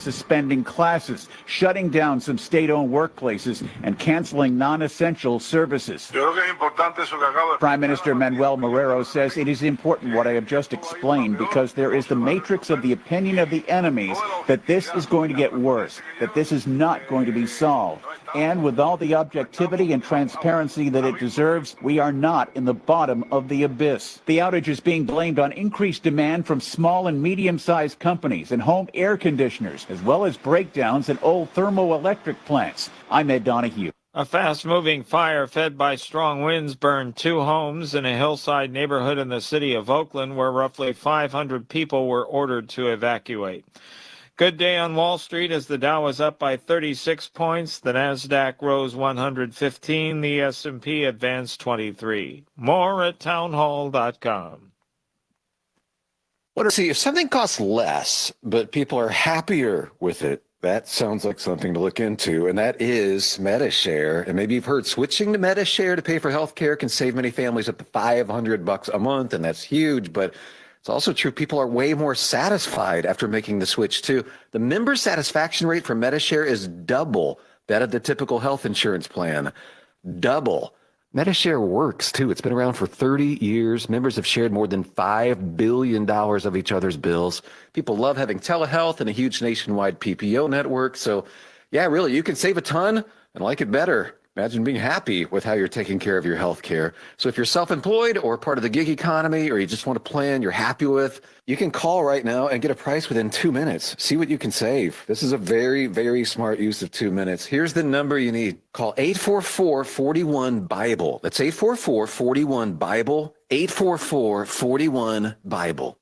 suspending classes, shutting down some state-owned workplaces, and canceling non-essential services. Prime Minister Manuel Marrero says it is important what I have just explained because there is the matrix of the opinion of the enemies that this is going to get worse, that this is not going to be solved. And with all the objectivity and transparency that it deserves, we are not in the bottom of the abyss. The outage is being blamed on increased demand from small and medium-sized companies and home air conditioners, as well as breakdowns in old thermoelectric plants. I'm Ed Donahue. A fast-moving fire fed by strong winds burned 2 homes in a hillside neighborhood in the city of Oakland, where roughly 500 people were ordered to evacuate. Good day on Wall Street as the Dow was up by 36 points. The Nasdaq rose 115. The S&P advanced 23. More at townhall.com. See, if something costs less, but people are happier with it, that sounds like something to look into, and that is MediShare. And maybe you've heard switching to MediShare to pay for health care can save many families up to $500 a month, and that's huge, but it's also true people are way more satisfied after making the switch too. The member satisfaction rate for MediShare is double that of the typical health insurance plan. Double. MediShare works too. It's been around for 30 years. Members have shared more than $5 billion of each other's bills. People love having telehealth and a huge nationwide PPO network. So yeah, really, you can save a ton and like it better. Imagine being happy with how you're taking care of your health care. So if you're self-employed or part of the gig economy, or you just want a plan you're happy with, you can call right now and get a price within 2 minutes. See what you can save. This is a very, very smart use of 2 minutes. Here's the number you need. Call 844-41-BIBLE. That's 844-41-BIBLE, 844-41-BIBLE.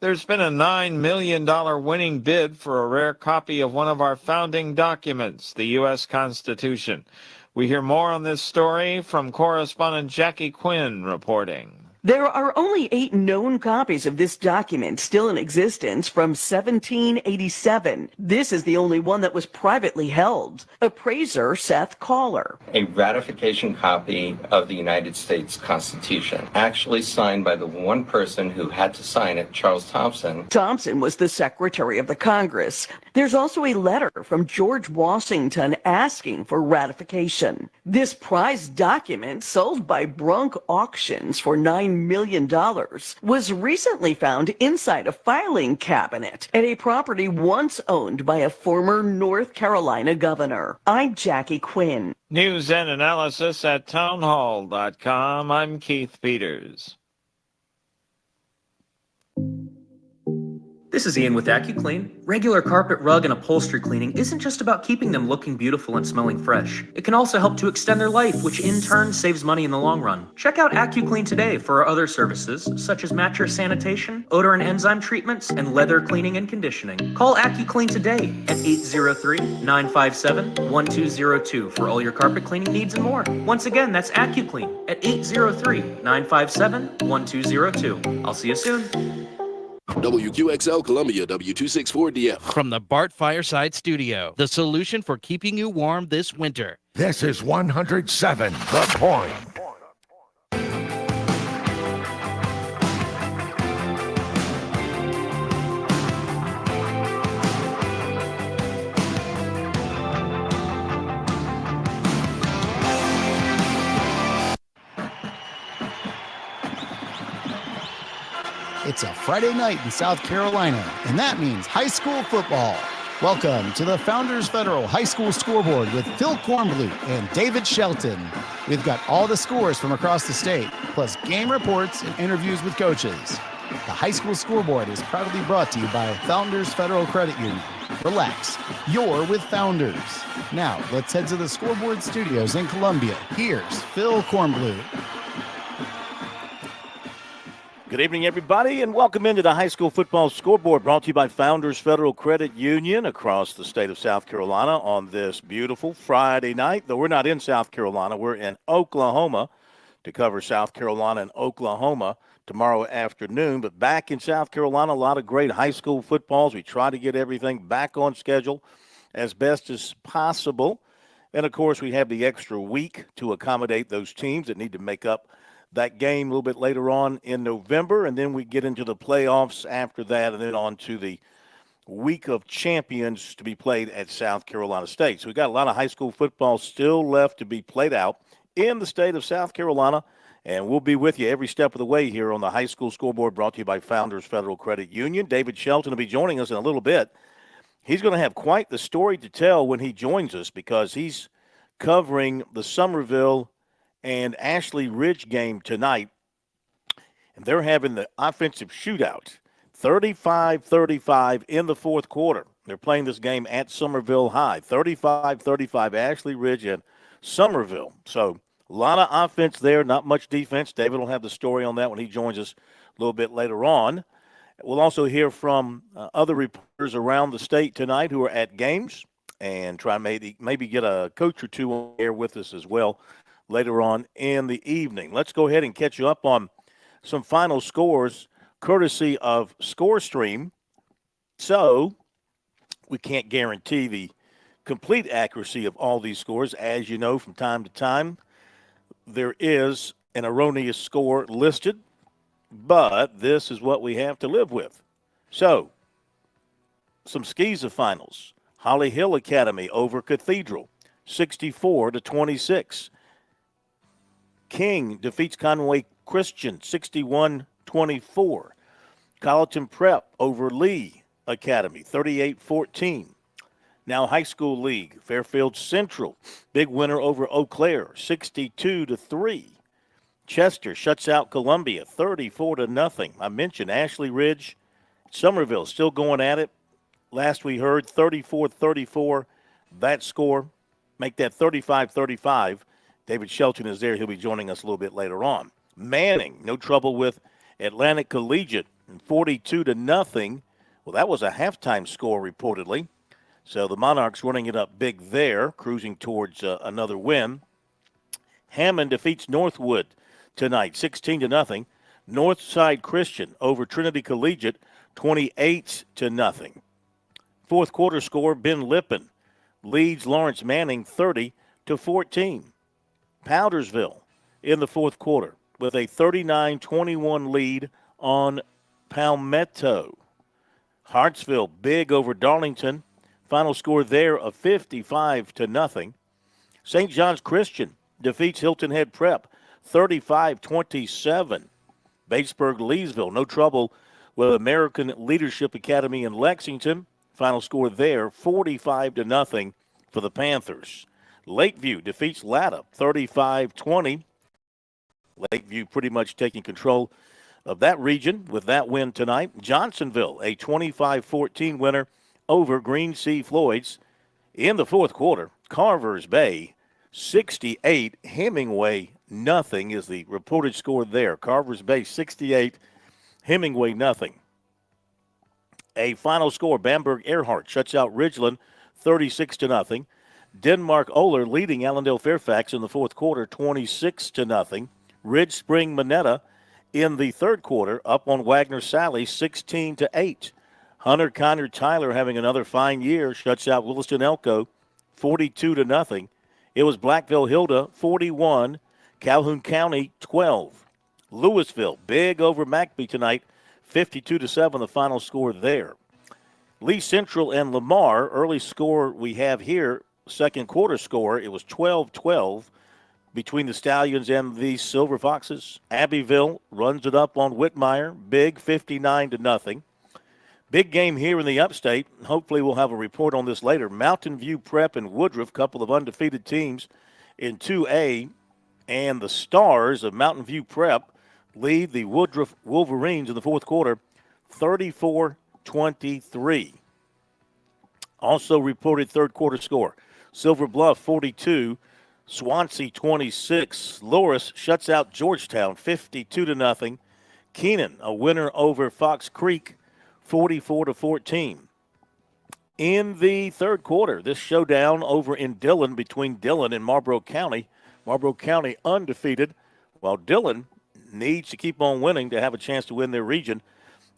There's been a $9 million winning bid for a rare copy of one of our founding documents, the U.S. Constitution. We hear more on this story from correspondent Jackie Quinn reporting. There are only 8 known copies of this document still in existence from 1787. This is the only one that was privately held. Appraiser Seth Caller. A ratification copy of the United States Constitution, actually signed by the one person who had to sign it, Charles Thompson. Thompson was the Secretary of the Congress. There's also a letter from George Washington asking for ratification. This prized document, sold by Brunk Auctions for $9 million, was recently found inside a filing cabinet at a property once owned by a former North Carolina governor. I'm Jackie Quinn. News and analysis at townhall.com. I'm Keith Peters. This is Ian with AccuClean. Regular carpet, rug, and upholstery cleaning isn't just about keeping them looking beautiful and smelling fresh. It can also help to extend their life, which in turn saves money in the long run. Check out AccuClean today for our other services, such as mattress sanitation, odor and enzyme treatments, and leather cleaning and conditioning. Call AccuClean today at 803-957-1202 for all your carpet cleaning needs and more. Once again, that's AccuClean at 803-957-1202. I'll see you soon. WQXL Columbia, W264DF. From the Bart Fireside Studio, the solution for keeping you warm this winter. This is 107 The Point. It's a Friday night in South Carolina, and that means high school football. Welcome to the Founders Federal High School Scoreboard with Phil Kornblut and David Shelton. We've got all the scores from across the state, plus game reports and interviews with coaches. The High School Scoreboard is proudly brought to you by Founders Federal Credit Union. Relax, you're with Founders. Now, let's head to the Scoreboard Studios in Columbia. Here's Phil Kornblut. Good evening, everybody, and welcome into the High School Football Scoreboard, brought to you by Founders Federal Credit Union across the state of South Carolina on this beautiful Friday night. Though we're not in South Carolina, we're in Oklahoma to cover South Carolina and Oklahoma tomorrow afternoon. But back in South Carolina, a lot of great high school footballs. We try to get everything back on schedule as best as possible. And, of course, we have the extra week to accommodate those teams that need to make up that game a little bit later on in November, and then we get into the playoffs after that, and then on to the week of champions to be played at South Carolina State. So we've got a lot of high school football still left to be played out in the state of South Carolina. And we'll be with you every step of the way here on the High School Scoreboard, brought to you by Founders Federal Credit Union. David Shelton will be joining us in a little bit. He's going to have quite the story to tell when he joins us, because he's covering the Summerville and Ashley Ridge game tonight. And they're having the offensive shootout, 35-35 in the fourth quarter. They're playing this game at Summerville High, 35-35, Ashley Ridge and Summerville. So a lot of offense there, not much defense. David will have the story on that when he joins us a little bit later on. We'll also hear from other reporters around the state tonight who are at games, and try maybe get a coach or two on air with us as well later on in the evening. Let's go ahead and catch you up on some final scores courtesy of ScoreStream. So we can't guarantee the complete accuracy of all these scores. As you know, from time to time, there is an erroneous score listed, but this is what we have to live with. So, some SCISA finals. Holly Hill Academy over Cathedral, 64-26. King defeats Conway Christian, 61-24. Colleton Prep over Lee Academy, 38-14. Now High School League, Fairfield Central, big winner over Eau Claire, 62-3. Chester shuts out Columbia, 34-0. I mentioned Ashley Ridge, Summerville still going at it. Last we heard, 34-34, that score. Make that 35-35. David Shelton is there. He'll be joining us a little bit later on. Manning, no trouble with Atlantic Collegiate, 42-0. Well, that was a halftime score reportedly. So the Monarchs running it up big there, cruising towards another win. Hammond defeats Northwood tonight, 16-0. Northside Christian over Trinity Collegiate, 28-0. Fourth quarter score, Ben Lippen leads Lawrence Manning 30-14. Powdersville in the fourth quarter with a 39-21 lead on Palmetto. Hartsville big over Darlington. Final score there of 55-0. St. John's Christian defeats Hilton Head Prep 35-27. Batesburg Leesville, no trouble with American Leadership Academy in Lexington. Final score there 45-0 for the Panthers. Lakeview defeats Latta 35-20. Lakeview pretty much taking control of that region with that win tonight. Johnsonville, a 25-14 winner over Green Sea Floyds in the fourth quarter. Carvers Bay 68, Hemingway nothing is the reported score there. Carvers Bay 68, Hemingway nothing. A final score, Bamberg Earhart shuts out Ridgeland 36-0. Denmark Oler leading Allendale Fairfax in the fourth quarter 26-0. Ridge Spring Minetta in the third quarter up on Wagner Sally 16-8. Hunter Connor Tyler having another fine year shuts out Williston Elko 42-0. It was Blackville Hilda 41, Calhoun County 12. Louisville big over McBee tonight 52-7 the final score there. Lee Central and Lamar, early score we have here, second quarter score, it was 12-12 between the Stallions and the Silver Foxes. Abbeville runs it up on Whitmire, big 59-0. Big game here in the upstate. Hopefully we'll have a report on this later. Mountain View Prep and Woodruff, couple of undefeated teams in 2A. And the Stars of Mountain View Prep lead the Woodruff Wolverines in the fourth quarter, 34-23. Also reported third quarter score. Silver Bluff 42, Swansea 26. Loris shuts out Georgetown 52-0. Keenan, a winner over Fox Creek 44-14. In the third quarter, this showdown over in Dillon between Dillon and Marlboro County. Marlboro County undefeated, while Dillon needs to keep on winning to have a chance to win their region.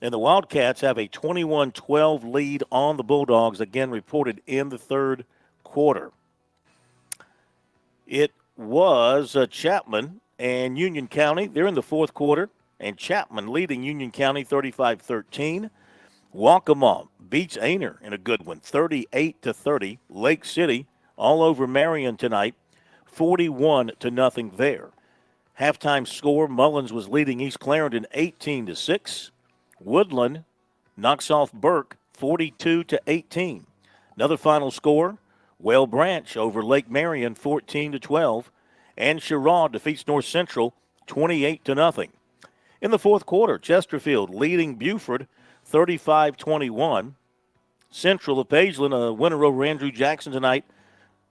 And the Wildcats have a 21-12 lead on the Bulldogs, again reported in the third quarter. It was Chapman and Union County. They're in the fourth quarter, and Chapman leading Union County 35-13. Waccamaw beats Aner in a good one, 38-30. Lake City all over Marion tonight, 41-0 there. Halftime score, Mullins was leading East Clarendon 18-6. Woodland knocks off Burke 42-18. Another final score, Whale Branch over Lake Marion 14-12. And Sherrod defeats North Central 28-0. In the fourth quarter, Chesterfield leading Buford 35-21. Central of Pageland, a winner over Andrew Jackson tonight.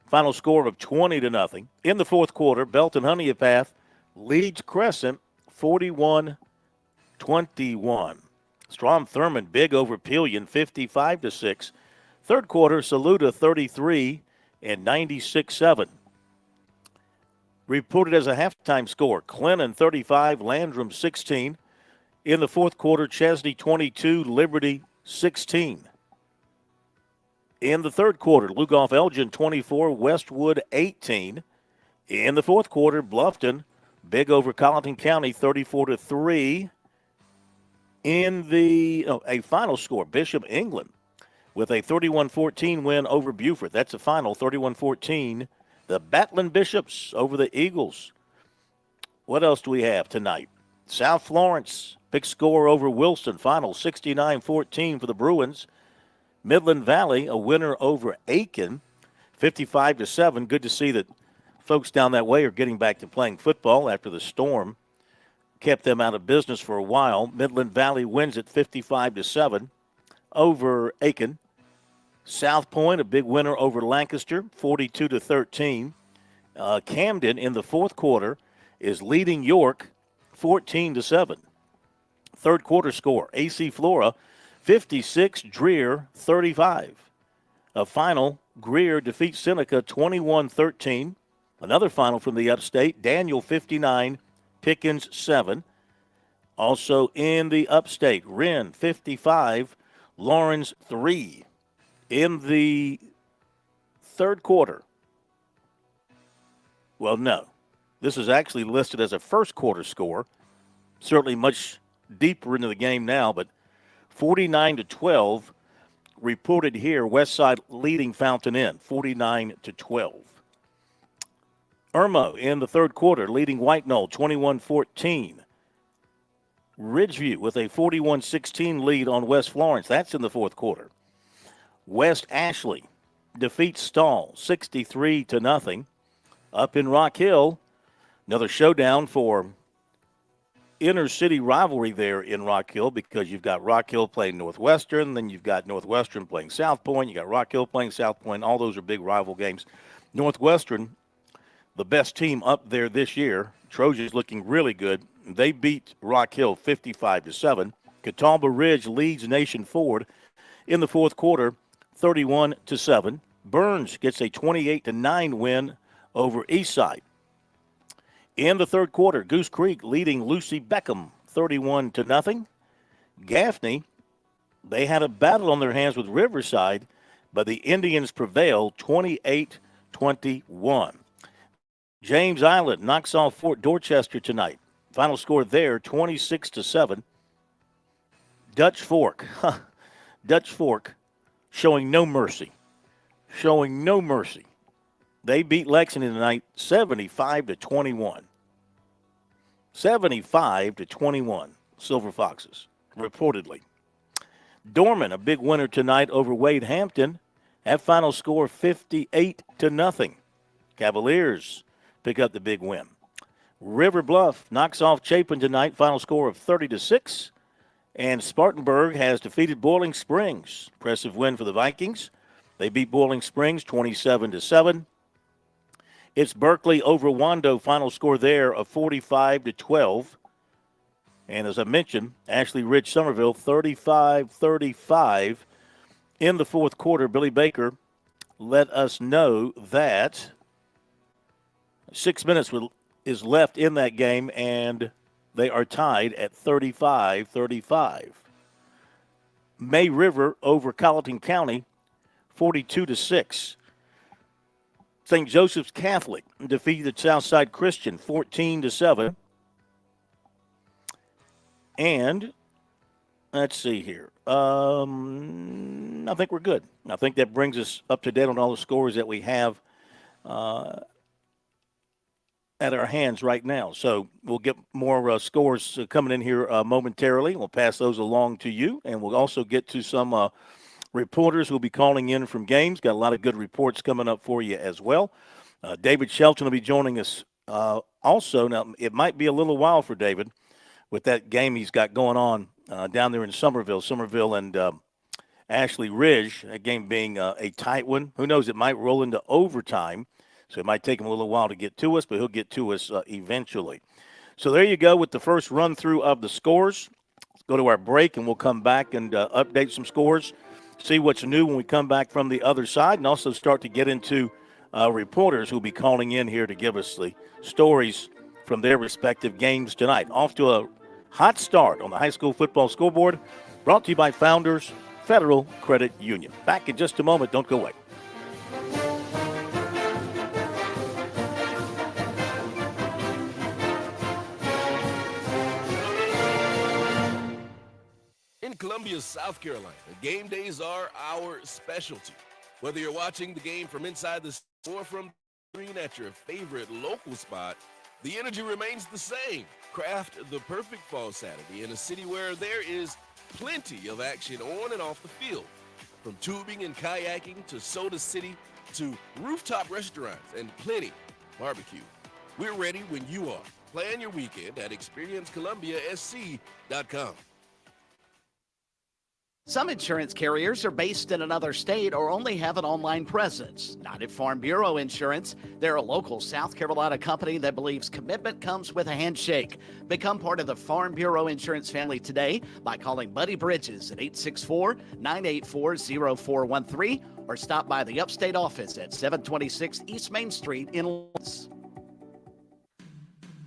Final score of 20-0. In the fourth quarter, Belton Honeypath leads Crescent 41-21. Strom Thurmond big over Pillion 55-6. Third quarter, Saluda 33 and 96-7. Reported as a halftime score, Clinton 35, Landrum 16. In the fourth quarter, Chesney 22, Liberty 16. In the third quarter, Lugoff Elgin 24, Westwood 18. In the fourth quarter, Bluffton big over Colleton County 34-3. In a final score, Bishop England with a 31-14 win over Buford. That's a final 31-14. The Batlin Bishops over the Eagles. What else do we have tonight? South Florence, big score over Wilson. Final 69-14 for the Bruins. Midland Valley, a winner over Aiken, 55-7. Good to see that folks down that way are getting back to playing football after the storm kept them out of business for a while. Midland Valley wins at 55-7 over Aiken. South Point, a big winner over Lancaster, 42-13. Camden in the fourth quarter is leading York 14-7. Third quarter score, AC Flora 56, Greer 35. A final, Greer defeats Seneca 21-13. Another final from the upstate, Daniel 59, Pickens 7. Also in the upstate, Wren 55, Lawrence 3. In the third quarter, well, no, this is actually listed as a first quarter score, certainly much deeper into the game now, but 49-12 reported here, Westside leading Fountain Inn, 49-12. Irmo in the third quarter leading White Knoll, 21-14. Ridgeview with a 41-16 lead on West Florence. That's in the fourth quarter. West Ashley defeats Stall 63-0. Up in Rock Hill, another showdown for inner city rivalry there in Rock Hill, because you've got Rock Hill playing Northwestern, then you've got Northwestern playing South Point, you got Rock Hill playing South Point. All those are big rival games. Northwestern, the best team up there this year, Trojans looking really good. They beat Rock Hill 55-7. Catawba Ridge leads Nation Ford in the fourth quarter 31-7. Burns gets a 28-9 win over Eastside. In the third quarter, Goose Creek leading Lucy Beckham 31-0. Gaffney, they had a battle on their hands with Riverside, but the Indians prevail 28-21. James Island knocks off Fort Dorchester tonight. Final score there, 26-7. Dutch Fork showing no mercy. They beat Lexington tonight 75-21. 75-21, Silver Foxes, reportedly. Dorman, a big winner tonight over Wade Hampton. That final score 58-0. Cavaliers pick up the big win. River Bluff knocks off Chapin tonight, final score of 30-6. And Spartanburg has defeated Boiling Springs. Impressive win for the Vikings. They beat Boiling Springs 27-7. It's Berkeley over Wando, final score there of 45-12. And as I mentioned, Ashley Ridge Somerville 35-35. In the fourth quarter, Billy Baker let us know that 6 minutes is left in that game, and they are tied at 35-35. May River over Colleton County, 42-6. St. Joseph's Catholic defeated Southside Christian, 14-7. And let's see here. I think we're good. I think that brings us up to date on all the scores that we have at our hands right now. So we'll get more scores coming in here momentarily. We'll pass those along to you, and we'll also get to some reporters who will be calling in from games. Got a lot of good reports coming up for you as well. David Shelton will be joining us also. Now, it might be a little while for David with that game he's got going on down there in Somerville and Ashley Ridge, that game being a tight one. Who knows, it might roll into overtime, so it might take him a little while to get to us, but he'll get to us eventually. So there you go with the first run-through of the scores. Let's go to our break, and we'll come back and update some scores, see what's new when we come back from the other side, and also start to get into reporters who will be calling in here to give us the stories from their respective games tonight. Off to a hot start on the high school football scoreboard, brought to you by Founders Federal Credit Union. Back in just a moment. Don't go away. In Columbia, South Carolina, game days are our specialty. Whether you're watching the game from inside the or from the screen at your favorite local spot, the energy remains the same. Craft the perfect fall Saturday in a city where there is plenty of action on and off the field. From tubing and kayaking to Soda City to rooftop restaurants and plenty barbecue. We're ready when you are. Plan your weekend at experiencecolumbiasc.com. Some insurance carriers are based in another state or only have an online presence. Not at Farm Bureau Insurance. They're a local South Carolina company that believes commitment comes with a handshake. Become part of the Farm Bureau Insurance family today by calling Buddy Bridges at 864-984-0413 or stop by the Upstate office at 726 East Main Street in Lawrence.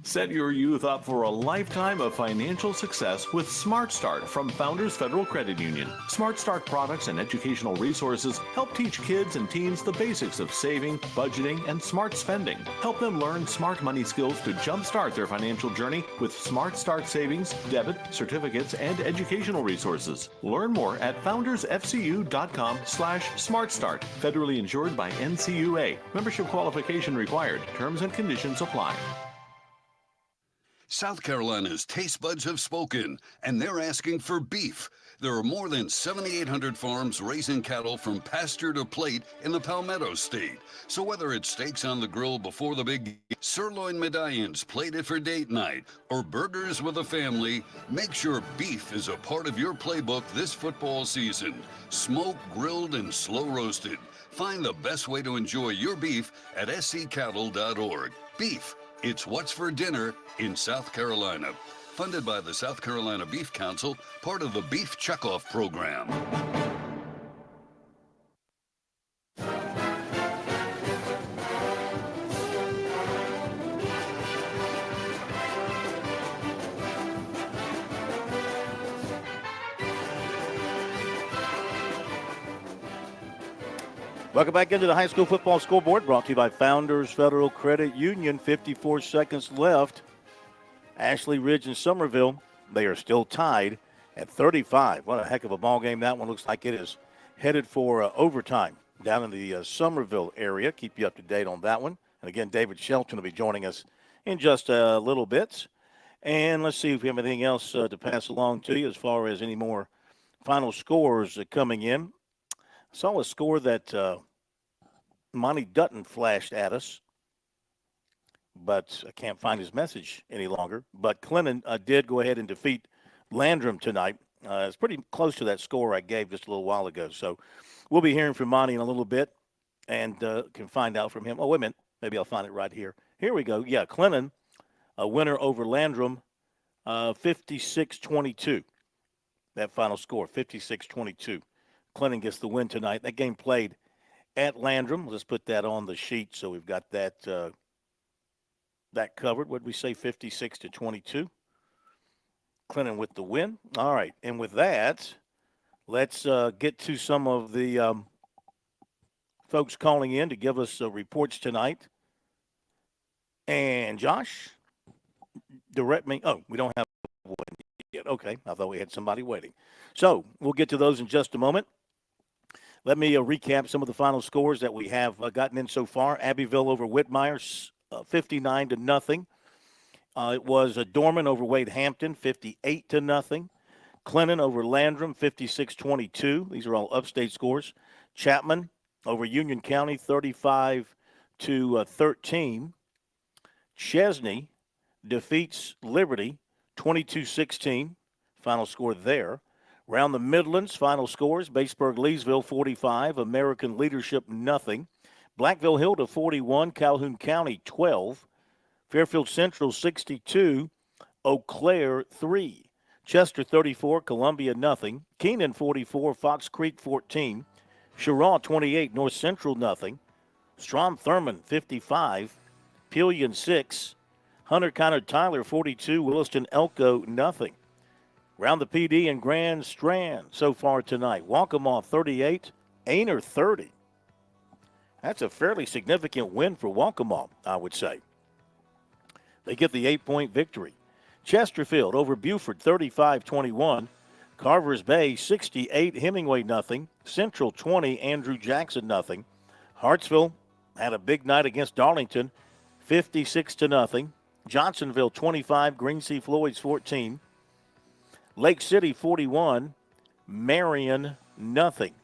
Set your youth up for a lifetime of financial success with Smart Start from Founders Federal Credit Union. Smart Start products and educational resources help teach kids and teens the basics of saving, budgeting, and smart spending. Help them learn smart money skills to jumpstart their financial journey with Smart Start savings, debit, certificates, and educational resources. Learn more at foundersfcu.com/smartstart. Federally insured by NCUA. Membership qualification required. Terms and conditions apply. South Carolina's taste buds have spoken, and they're asking for beef. There are more than 7,800 farms raising cattle from pasture to plate in the Palmetto State. So whether it's steaks on the grill before the big sirloin medallions plated for date night, or burgers with a family, make sure beef is a part of your playbook this football season. Smoked, grilled, and slow roasted. Find the best way to enjoy your beef at scattle.org. Beef. It's what's for dinner in South Carolina. Funded by the South Carolina Beef Council, part of the Beef Checkoff Program. Welcome back into the high school football scoreboard, brought to you by Founders Federal Credit Union. 54 seconds left. Ashley Ridge and Somerville, they are still tied at 35. What a heck of a ball game that one looks like. It is headed for overtime down in the Somerville area. Keep you up to date on that one. And again, David Shelton will be joining us in just a little bit. And let's see if we have anything else to pass along to you as far as any more final scores coming in. I saw a score that Monty Dutton flashed at us, but I can't find his message any longer. But Clinton did go ahead and defeat Landrum tonight. It's pretty close to that score I gave just a little while ago. So we'll be hearing from Monty in a little bit and can find out from him. Oh, wait a minute. Maybe I'll find it right here. Here we go. Yeah, Clinton, a winner over Landrum, 56-22. That final score, 56-22. Clinton gets the win tonight. That game played at Landrum. Let's put that on the sheet so we've got that that covered. What did we say, 56-22? Clinton with the win. All right, and with that, let's get to some of the folks calling in to give us reports tonight. And Josh, direct me. Oh, we don't have one yet. Okay, I thought we had somebody waiting. So we'll get to those in just a moment. Let me recap some of the final scores that we have gotten in so far. Abbeville over Whitmire, 59-0. It was Dorman over Wade Hampton, 58-0. Clinton over Landrum, 56-22. These are all upstate scores. Chapman over Union County, 35-13. Chesney defeats Liberty, 22-16. Final score there. Around the Midlands, final scores, Batesburg-Leesville 45, American Leadership nothing. Blackville Hill to 41, Calhoun County 12, Fairfield Central 62, Eau Claire 3, Chester 34, Columbia nothing, Keenan 44, Fox Creek 14, Cheraw 28, North Central nothing, Strom Thurmond 55, Pelion 6, Hunter Connor Tyler 42, Williston Elko nothing. Round the PD and Grand Strand so far tonight. Waccamaw 38, Ainer 30. That's a fairly significant win for Waccamaw, I would say. They get the 8-point victory. Chesterfield over Buford 35-21. Carvers Bay 68, Hemingway nothing. Central 20, Andrew Jackson nothing. Hartsville had a big night against Darlington 56-0. Johnsonville 25, Green Sea Floyds 14. Lake City 41, Marion nothing.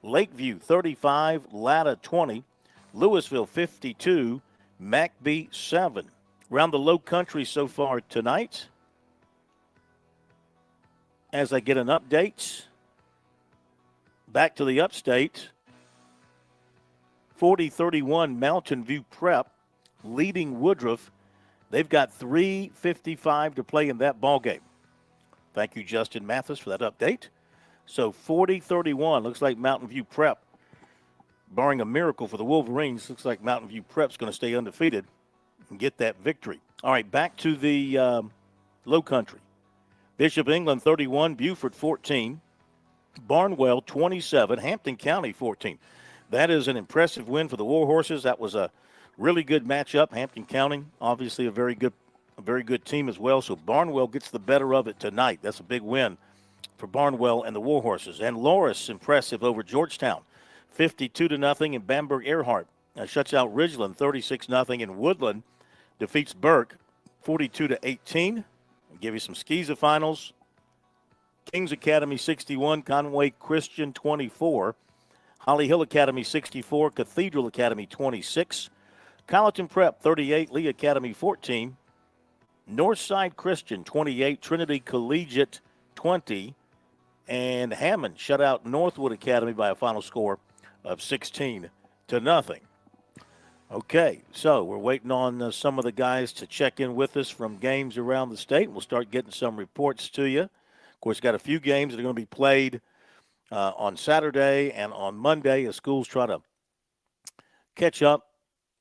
Lakeview 35, Latta 20. Louisville 52, McBee 7. Around the Low Country so far tonight. As I get an update, back to the upstate. 40-31 Mountain View Prep leading Woodruff. They've got 3:55 to play in that ball game. Thank you, Justin Mathis, for that update. So 40-31, looks like Mountain View Prep, barring a miracle for the Wolverines, looks like Mountain View Prep's going to stay undefeated and get that victory. All right, back to the Low Country. Bishop England 31, Buford 14, Barnwell 27, Hampton County 14. That is an impressive win for the Warhorses. That was a really good matchup. Hampton County, obviously a very good team as well. So Barnwell gets the better of it tonight. That's a big win for Barnwell and the Warhorses. And Loris impressive over Georgetown, 52-0. And Bamberg Earhart shuts out Ridgeland 36-0. And Woodland defeats Burke 42-18. I'll give you some SCISA finals. Kings Academy 61, Conway Christian 24, Holly Hill Academy 64, Cathedral Academy 26, Colleton Prep 38, Lee Academy 14, Northside Christian 28, Trinity Collegiate 20, and Hammond shut out Northwood Academy by a final score of 16-0. Okay, so we're waiting on some of the guys to check in with us from games around the state. We'll start getting some reports to you. Of course, got a few games that are going to be played on Saturday and on Monday as schools try to catch up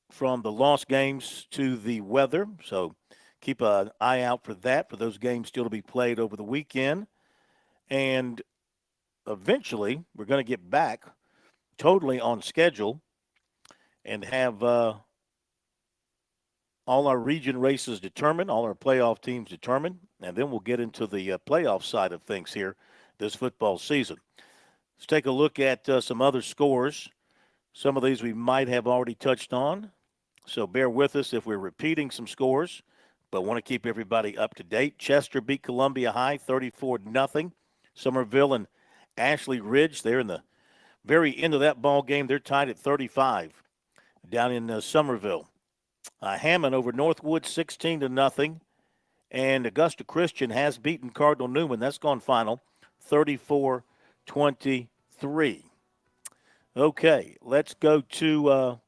from the lost games to the weather. So keep an eye out for that, for those games still to be played over the weekend. And eventually, we're going to get back totally on schedule and have all our region races determined, all our playoff teams determined, and then we'll get into the playoff side of things here this football season. Let's take a look at some other scores. Some of these we might have already touched on, so bear with us if we're repeating some scores, but want to keep everybody up to date. Chester beat Columbia High 34-0. Somerville and Ashley Ridge, they're in the very end of that ball game. They're tied at 35 down in Somerville. Hammond over Northwood 16-0. And Augusta Christian has beaten Cardinal Newman. That's gone final 34-23. Okay, let's go to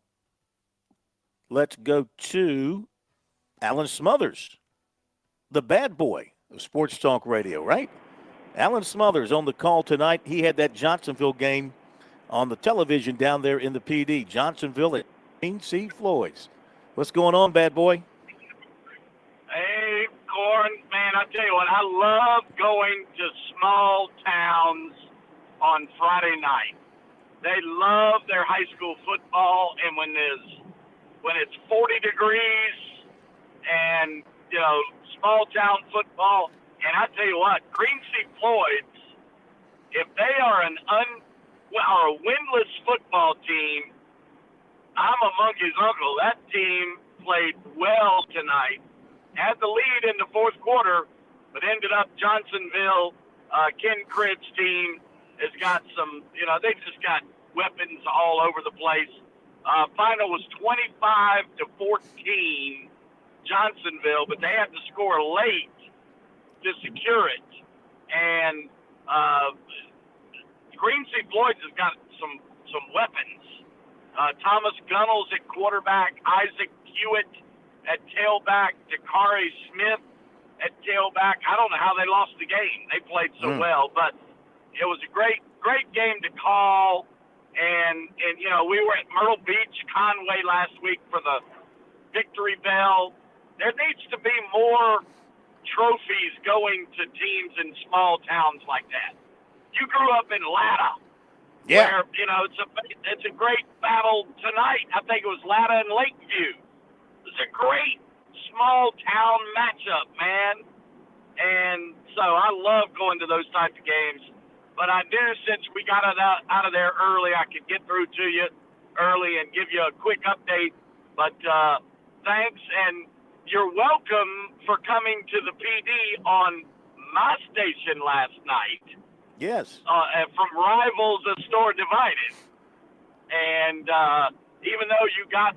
Alan Smothers, the bad boy of Sports Talk Radio, right? Alan Smothers on the call tonight. He had that Johnsonville game on the television down there in the PD. Johnsonville at Green Sea Floyds. What's going on, bad boy? Hey, Corin, man, I tell you what, I love going to small towns on Friday night. They love their high school football, and when it's 40 degrees and, small town football, And I tell you what, Green Sea Floyd's, if they are a winless football team, I'm a monkey's uncle. That team played well tonight. Had the lead in the fourth quarter, but ended up Johnsonville, Ken Crid's team has got some, they've just got weapons all over the place. Final was 25-14 Johnsonville, but they had to score late to secure it. And Green Sea Floyd's has got some weapons. Thomas Gunnels at quarterback, Isaac Hewitt at tailback, Dakari Smith at tailback. I don't know how they lost the game. They played so well, but it was a great game to call. And we were at Myrtle Beach, Conway last week for the Victory Bell. There needs to be more trophies going to teams in small towns like that. You grew up in Latta. Yeah. Where, it's a great battle tonight. I think it was Latta and Lakeview. It's a great small town matchup, man. And so I love going to those types of games. But I knew since we got it out of there early, I could get through to you early and give you a quick update. But thanks, and you're welcome for coming to the PD on my station last night. Yes. From Rivals, a Store Divided. And even though you got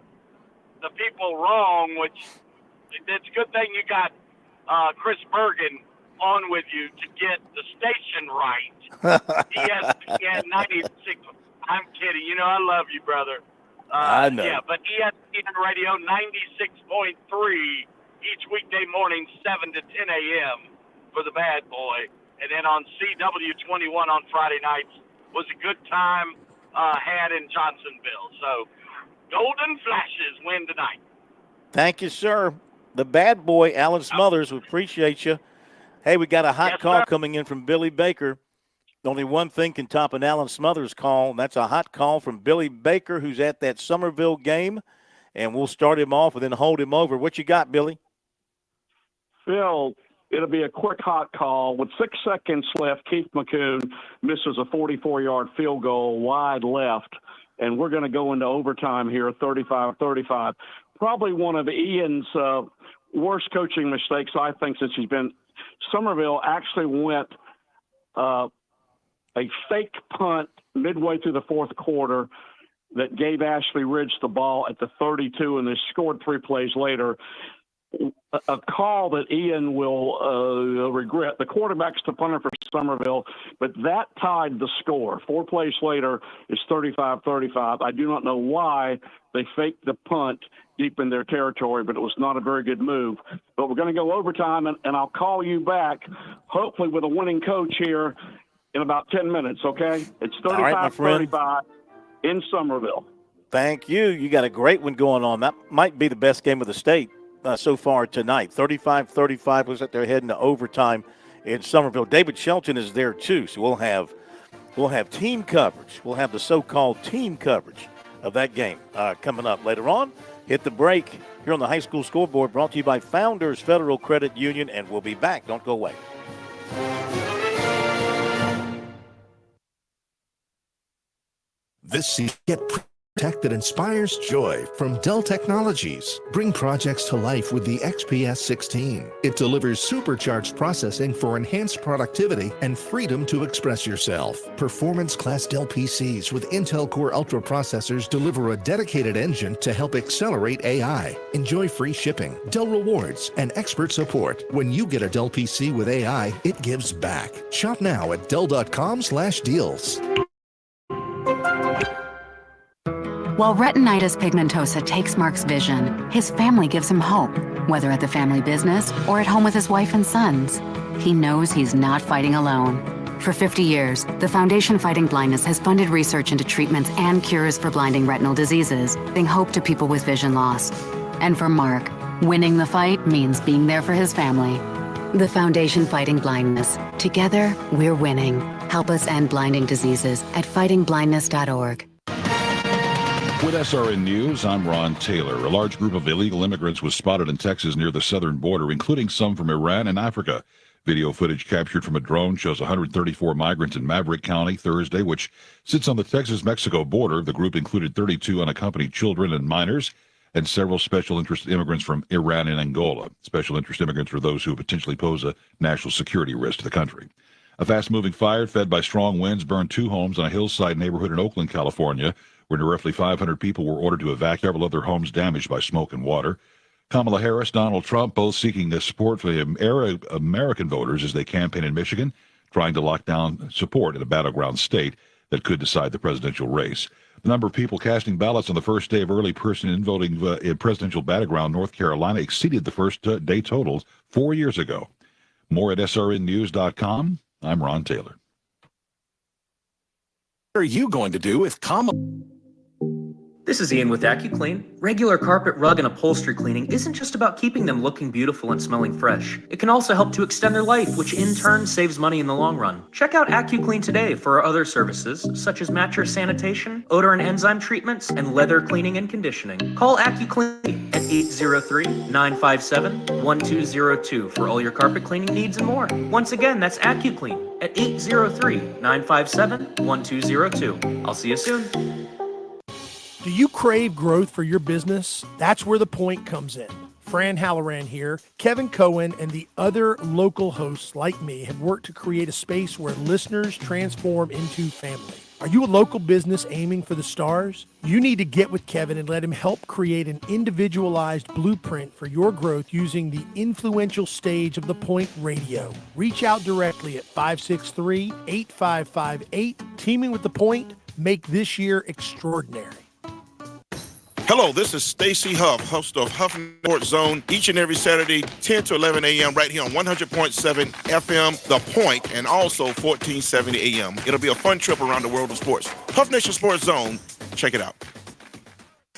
the people wrong, which it's a good thing you got Chris Bergen on with you to get the station right. ESPN 96. I'm kidding. I love you, brother. I know. Yeah, but ESPN Radio 96.3 each weekday morning, 7 to 10 a.m. for the bad boy. And then on CW21 on Friday nights was a good time had in Johnsonville. So Golden Flashes win tonight. Thank you, sir. The bad boy, Alan Smothers, we appreciate you. Hey, we got a hot call coming in from Billy Baker. Only one thing can top an Alan Smothers call, and that's a hot call from Billy Baker, who's at that Somerville game. And we'll start him off and then hold him over. What you got, Billy? Phil, it'll be a quick hot call. With 6 seconds left, Keith McCoon misses a 44-yard field goal wide left, and we're going to go into overtime here, 35-35. Probably one of Ian's worst coaching mistakes, I think, since he's been – Somerville actually went a fake punt midway through the fourth quarter that gave Ashley Ridge the ball at the 32, and they scored 3 plays later. A call that Ian will regret. The quarterback's the punter for Somerville, but that tied the score. 4 plays later, it's 35-35. I do not know why they faked the punt deep in their territory, but it was not a very good move. But we're going to go overtime, and I'll call you back, hopefully with a winning coach here in about 10 minutes, okay? It's 35-35 in Somerville. Thank you. You got a great one going on. That might be the best game of the state so far tonight. 35-35 was that they're heading to overtime in Somerville. David Shelton is there too, so we'll have team coverage. We'll have the so-called team coverage of that game coming up later on. Hit the break here on the High School Scoreboard, brought to you by Founders Federal Credit Union, and we'll be back. Don't go away. This season, get tech that inspires joy from Dell Technologies. Bring projects to life with the XPS 16. It delivers supercharged processing for enhanced productivity and freedom to express yourself. Performance-class Dell PCs with Intel Core Ultra processors deliver a dedicated engine to help accelerate AI. Enjoy free shipping, Dell rewards, and expert support. When you get a Dell PC with AI, it gives back. Shop now at Dell.com/deals. While retinitis pigmentosa takes Mark's vision, his family gives him hope, whether at the family business or at home with his wife and sons. He knows he's not fighting alone. For 50 years, the Foundation Fighting Blindness has funded research into treatments and cures for blinding retinal diseases, giving hope to people with vision loss. And for Mark, winning the fight means being there for his family. The Foundation Fighting Blindness. Together, we're winning. Help us end blinding diseases at fightingblindness.org. With SRN News, I'm Ron Taylor. A large group of illegal immigrants was spotted in Texas near the southern border, including some from Iran and Africa. Video footage captured from a drone shows 134 migrants in Maverick County Thursday, which sits on the Texas-Mexico border. The group included 32 unaccompanied children and minors and several special interest immigrants from Iran and Angola. Special interest immigrants are those who potentially pose a national security risk to the country. A fast-moving fire fed by strong winds burned 2 homes on a hillside neighborhood in Oakland, California, where roughly 500 people were ordered to evacuate. Several other homes damaged by smoke and water. Kamala Harris, Donald Trump, both seeking the support for the American voters as they campaign in Michigan, trying to lock down support in a battleground state that could decide the presidential race. The number of people casting ballots on the first day of early person voting in presidential battleground North Carolina exceeded the first day totals 4 years ago. More at srnnews.com. I'm Ron Taylor. What are you going to do with Kamala? This is Ian with AccuClean. Regular carpet, rug, and upholstery cleaning isn't just about keeping them looking beautiful and smelling fresh. It can also help to extend their life, which in turn saves money in the long run. Check out AccuClean today for our other services, such as mattress sanitation, odor and enzyme treatments, and leather cleaning and conditioning. Call AccuClean at 803-957-1202 for all your carpet cleaning needs and more. Once again, that's AccuClean at 803-957-1202. I'll see you soon. Do you crave growth for your business? That's where The Point comes in. Fran Halloran here. Kevin Cohen and the other local hosts like me have worked to create a space where listeners transform into family. Are you a local business aiming for the stars? You need to get with Kevin and let him help create an individualized blueprint for your growth using the influential stage of The Point Radio. Reach out directly at 563-8558. Teaming with The Point, make this year extraordinary. Hello, this is Stacy Huff, host of Huff Sports Zone, each and every Saturday, 10 to 11 a.m. right here on 100.7 FM, The Point, and also 1470 a.m. It'll be a fun trip around the world of sports. Huff Nation Sports Zone, check it out.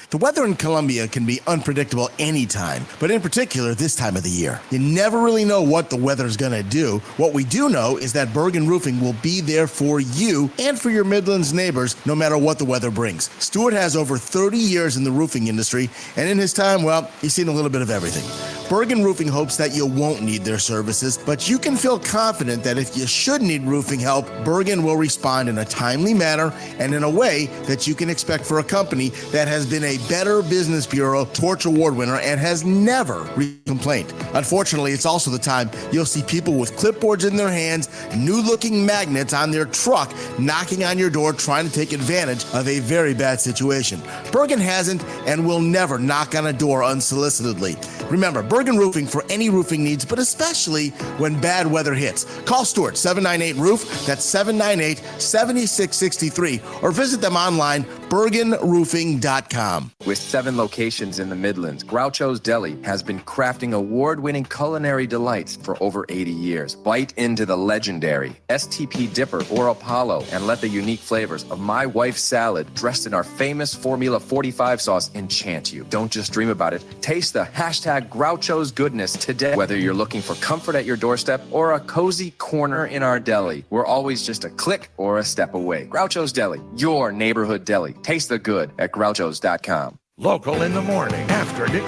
The weather in Columbia can be unpredictable anytime, but in particular this time of the year. You never really know what the weather's going to do. What we do know is that Bergen Roofing will be there for you and for your Midlands neighbors no matter what the weather brings. Stuart has over 30 years in the roofing industry, and in his time, well, he's seen a little bit of everything. Bergen Roofing hopes that you won't need their services, but you can feel confident that if you should need roofing help, Bergen will respond in a timely manner and in a way that you can expect for a company that has been a Better Business Bureau Torch Award winner and has never complained. Unfortunately, it's also the time you'll see people with clipboards in their hands, new-looking magnets on their truck, knocking on your door trying to take advantage of a very bad situation. Bergen hasn't and will never knock on a door unsolicitedly. Remember, Bergen Roofing for any roofing needs, but especially when bad weather hits. Call Stuart, 798-ROOF, that's 798-7663, or visit them online, bergenroofing.com. With 7 locations in the Midlands, Groucho's Deli has been crafting award-winning culinary delights for over 80 years. Bite into the legendary STP Dipper or Apollo and let the unique flavors of My Wife's Salad dressed in our famous Formula 45 sauce enchant you. Don't just dream about it. Taste the #Groucho's goodness today. Whether you're looking for comfort at your doorstep or a cozy corner in our deli, we're always just a click or a step away. Groucho's Deli, your neighborhood deli. Taste the good at grouchos.com. Local in the morning after it.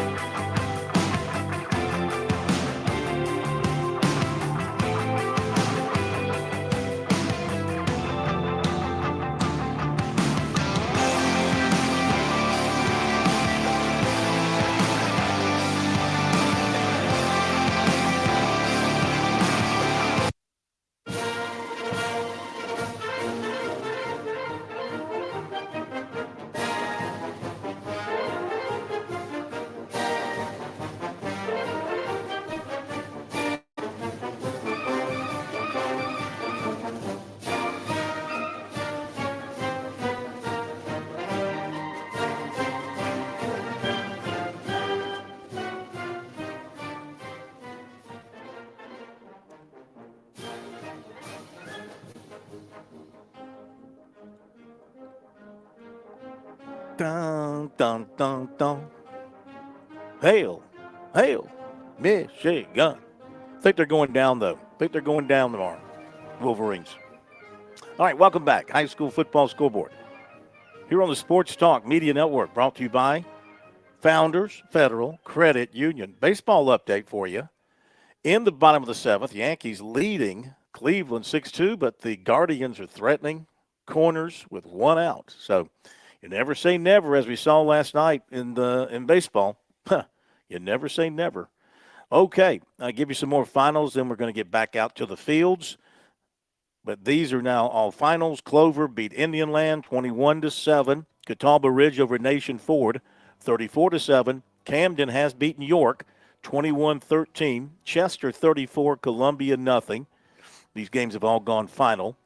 Dun, dun, dun, dun. Hail, hail, Michigan. I think they're going down, though. I think they're going down tomorrow. Wolverines. All right, welcome back. High School Football Scoreboard. Here on the Sports Talk Media Network, brought to you by Founders Federal Credit Union. Baseball update for you. In the bottom of the seventh, Yankees leading Cleveland 6-2, but the Guardians are threatening corners with one out. So you never say never, as we saw last night in baseball. You never say never. Okay, I'll give you some more finals, then we're going to get back out to the fields. But these are now all finals. Clover beat Indian Land 21-7. Catawba Ridge over Nation Ford 34-7. Camden has beaten York 21-13. Chester 34, Columbia nothing. These games have all gone final.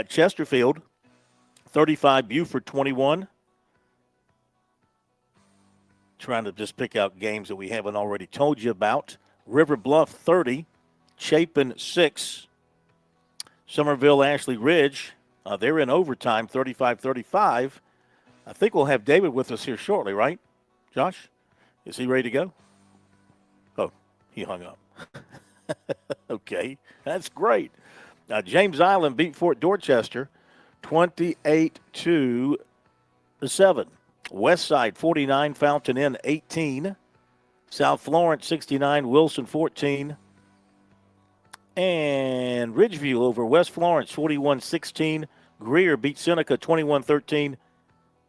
Chesterfield 35, Buford 21. Trying to just pick out games that we haven't already told you about. River Bluff 30, Chapin 6. Somerville Ashley Ridge, they're in overtime 35-35. I think we'll have David with us here shortly, right? Josh, is he ready to go? Oh, he hung up. Okay, that's great. James Island beat Fort Dorchester 28-7. Westside 49, Fountain Inn 18. South Florence 69, Wilson 14. And Ridgeview over West Florence 41-16. Greer beat Seneca 21-13.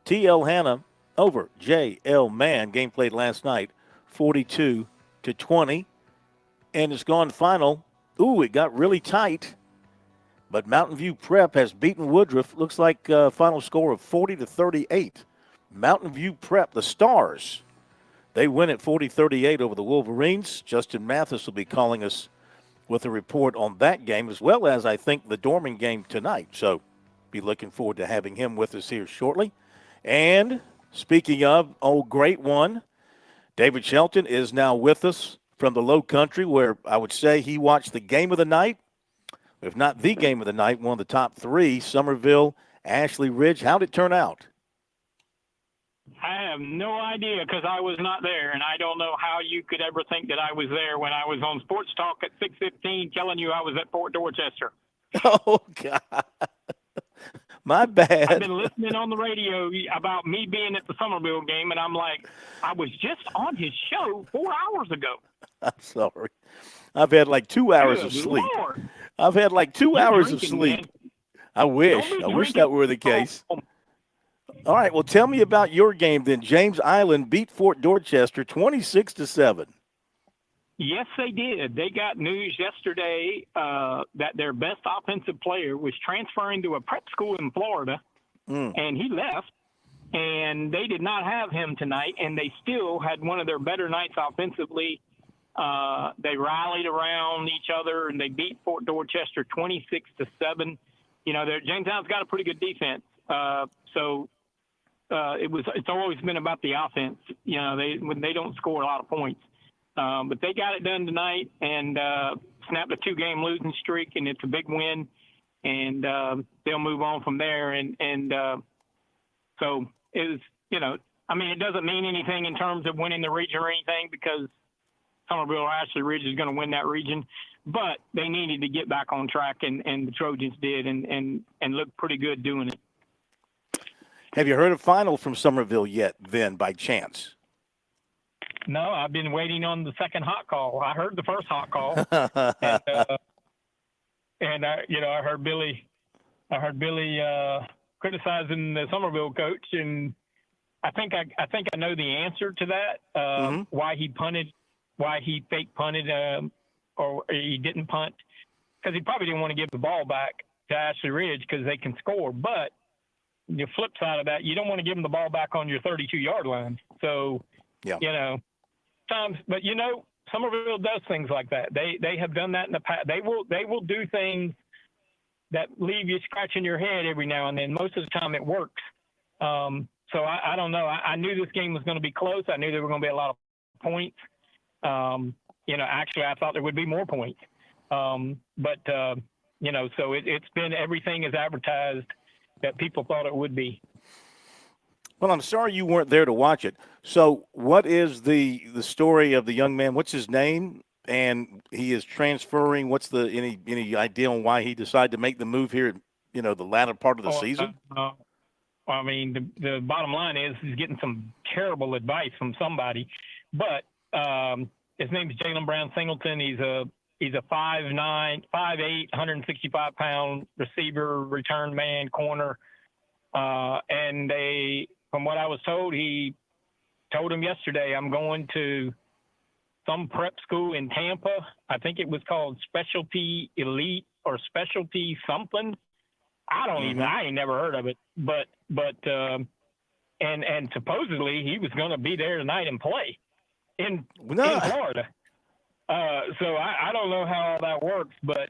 T.L. Hanna over J.L. Mann. Game played last night 42-20. And it's gone final. Ooh, it got really tight. But Mountain View Prep has beaten Woodruff. Looks like a final score of 40-38. Mountain View Prep, the Stars, they win at 40-38 over the Wolverines. Justin Mathis will be calling us with a report on that game, as well as, I think, the Dorman game tonight. So be looking forward to having him with us here shortly. And speaking of, great one, David Shelton is now with us from the Low Country, where I would say he watched the game of the night, if not the game of the night, one of the top three, Somerville, Ashley Ridge. How'd it turn out? I have no idea because I was not there, and I don't know how you could ever think that I was there when I was on Sports Talk at 6:15 telling you I was at Fort Dorchester. Oh, God. My bad. I've been listening on the radio about me being at the Somerville game, and I'm like, I was just on his show 4 hours ago. I'm sorry. I've had like 2 hours of sleep. Lord. I've had like 2 hours of drinking, sleep. Man. I wish that were the case. All right, well, tell me about your game then. James Island beat Fort Dorchester 26-7. Yes, they did. They got news yesterday that their best offensive player was transferring to a prep school in Florida, and he left. And they did not have him tonight, and they still had one of their better nights offensively. They rallied around each other, and they beat Fort Dorchester 26-7. You know, Jamestown's got a pretty good defense, it's always been about the offense. You know, when they don't score a lot of points. But they got it done tonight and snapped a 2-game losing streak, and it's a big win. And they'll move on from there. So it was, you know, I mean, it doesn't mean anything in terms of winning the region or anything because Somerville or Ashley Ridge is going to win that region. But they needed to get back on track, and the Trojans did and looked pretty good doing it. Have you heard a final from Somerville yet, then, by chance? No, I've been waiting on the second hot call. I heard the first hot call, and I heard Billy criticizing the Somerville coach, and I think I know the answer to that. Why he fake punted, or he didn't punt, because he probably didn't want to give the ball back to Ashley Ridge because they can score, but the flip side of that, you don't want to give them the ball back on your 32-yard line. So, but Somerville does things like that. They have done that in the past. They will do things that leave you scratching your head every now and then. Most of the time, it works. So I don't know. I knew this game was going to be close. I knew there were going to be a lot of points. Actually, I thought there would be more points. So it's been everything is advertised that people thought it would be. Well, I'm sorry you weren't there to watch it. So what is the story of the young man? What's his name? And he is transferring. What's any idea on why he decided to make the move here, the latter part of the season? I mean, the bottom line is he's getting some terrible advice from somebody. But His name is Jalen Brown Singleton. He's a 5'9", 5'8", 165-pound receiver, return man, corner. And from what I was told, he told him yesterday, I'm going to some prep school in Tampa. I think it was called Specialty Elite or Specialty something. I ain't never heard of it, but and supposedly he was going to be there tonight and play in Florida. So I don't know how all that works, but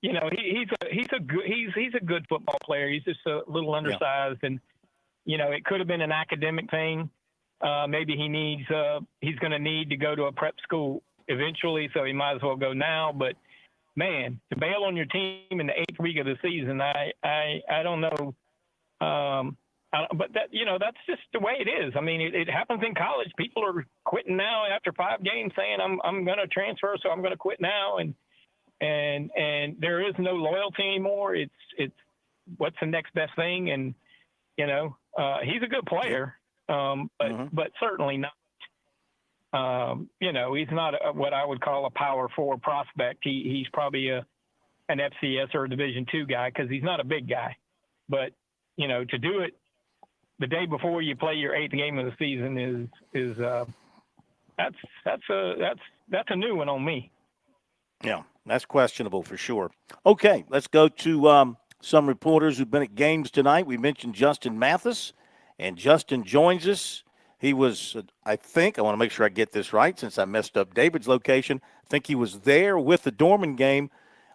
you know, he's a good football player. He's just a little undersized, and you know, it could have been an academic thing. Maybe he's going to need to go to a prep school eventually, so he might as well go now. But man, to bail on your team in the 8th week of the season, I don't know. But that, you know, that's just the way it is. I mean, it happens in college. People are quitting now after 5 games, saying I'm going to transfer, so I'm going to quit now, and there is no loyalty anymore. It's what's the next best thing, and you know, he's a good player, but certainly not. You know, he's not what I would call a power 4 prospect. He's probably an FCS or a Division II guy because he's not a big guy. But you know, to do it the day before you play your 8th game of the season is that's a new one on me. Yeah, that's questionable for sure. Okay, let's go to some reporters who've been at games tonight. We mentioned Justin Mathis, and Justin joins us. He was, I want to make sure I get this right since I messed up David's location. I think he was there with the Dorman game,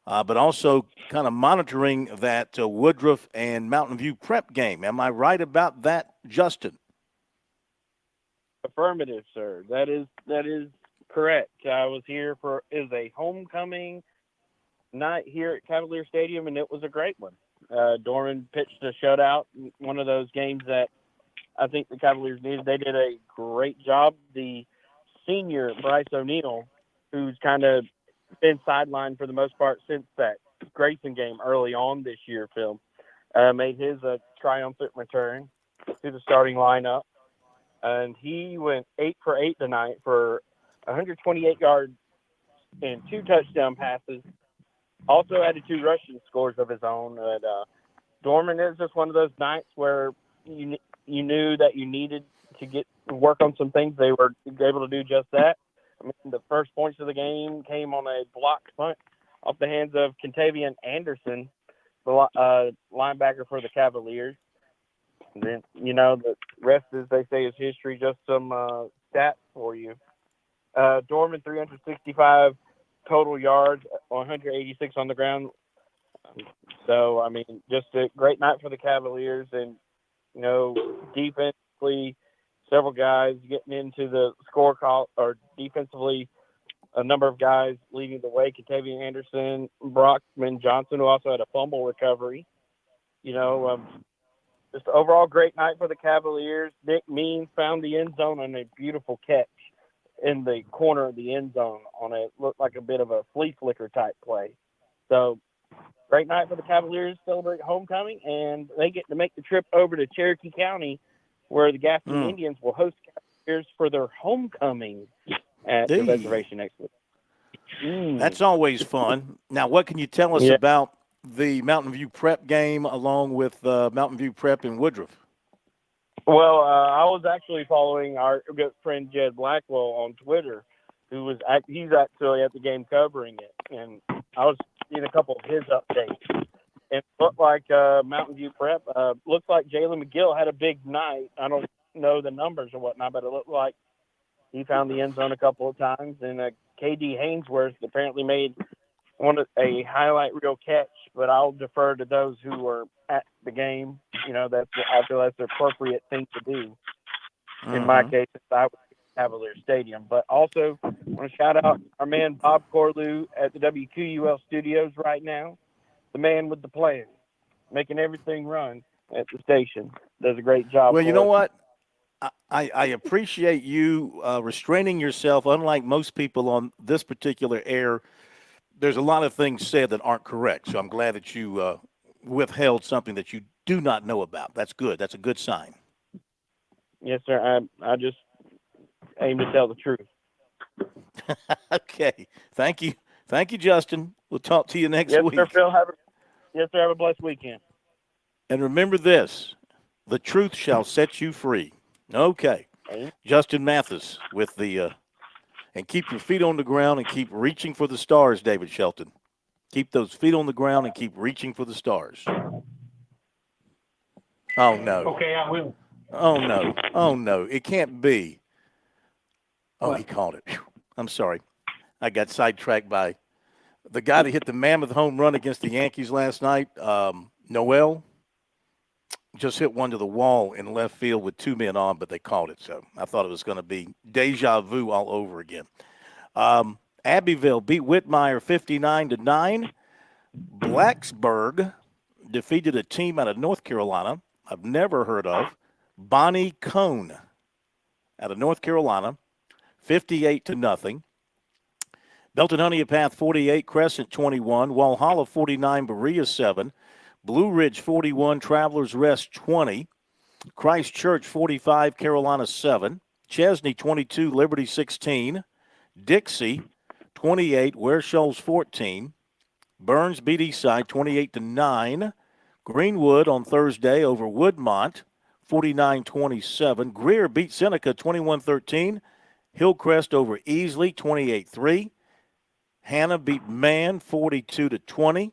but also kind of monitoring that Woodruff and Mountain View prep game. Am I right about that, Justin? Affirmative, sir. That is correct. I was here for a homecoming night here at Cavalier Stadium, and it was a great one. Dorman pitched a shutout, one of those games that I think the Cavaliers needed. They did a great job. The senior, Bryce O'Neal, who's kind of been sidelined for the most part since that Grayson game early on this year, Phil, made his triumphant return to the starting lineup. And he went 8 for 8 tonight for 128 yards and 2 touchdown passes. Also added 2 rushing scores of his own. Dorman is just one of those nights where you knew that you needed to work on some things. They were able to do just that. I mean, the first points of the game came on a blocked punt off the hands of Contavian Anderson, the linebacker for the Cavaliers. And then, you know, the rest, as they say, is history. Just some stats for you. Dorman, 365 total yards, 186 on the ground. So, I mean, just a great night for the Cavaliers. And, you know, defensively, several guys getting into the score call, or defensively, a number of guys leading the way. Contavian Anderson, Brockman Johnson, who also had a fumble recovery. You know, just overall great night for the Cavaliers. Nick Means found the end zone on a beautiful catch in the corner of the end zone on a looked like a bit of a flea flicker type play. So great night for the Cavaliers, celebrate homecoming, and they get to make the trip over to Cherokee County, where the Gaston Indians will host Cavaliers for their homecoming at the reservation next week. That's always fun. Now, what can you tell us about the Mountain View Prep game along with Mountain View Prep in Woodruff? Well, I was actually following our good friend Jed Blackwell on Twitter, he's actually at the game covering it, and I was seeing a couple of his updates. It looked like Mountain View Prep, looks like Jalen McGill had a big night. I don't know the numbers or whatnot, but it looked like he found the end zone a couple of times, and KD Hainsworth apparently made a highlight reel catch, but I'll defer to those who were at the game. You know, I feel that's the appropriate thing to do. In my case, I was at Cavalier Stadium. But also, I want to shout out our man Bob Corlew at the WQUL studios right now, the man with the plan, making everything run at the station. Does a great job. Well, you know what? I appreciate you restraining yourself. Unlike most people on this particular air, there's a lot of things said that aren't correct. So I'm glad that you withheld something that you do not know about. That's good. That's a good sign. Yes, sir. I just aim to tell the truth. Okay. Thank you. Thank you, Justin. We'll talk to you next Yes, week. sir, Phil. Yes, sir. Have a blessed weekend. And remember this, the truth shall set you free. Okay. Justin Mathis with the and keep your feet on the ground and keep reaching for the stars, David Shelton. Keep those feet on the ground and keep reaching for the stars. Oh, no. Okay, I will. Oh, no. Oh, no. It can't be. Oh, he called it. Whew. I'm sorry. I got sidetracked by the guy that hit the mammoth home run against the Yankees last night, Noel. Just hit one to the wall in left field with 2 men on, but they called it. So I thought it was going to be deja vu all over again. Abbeville beat Whitmire 59-9. Blacksburg defeated a team out of North Carolina I've never heard of, Bonnie Cone out of North Carolina, 58-0. Belton Honeypath 48, Crescent 21, Walhalla 49, Berea 7. Blue Ridge 41, Travelers Rest 20, Christ Church 45, Carolina 7, Chesney 22, Liberty 16, Dixie 28, Ware Shoals 14, Burns beat Eastside 28-9, Greenwood on Thursday over Woodmont 49-27, Greer beat Seneca 21-13, Hillcrest over Easley 28-3, Hannah beat Man 42-20.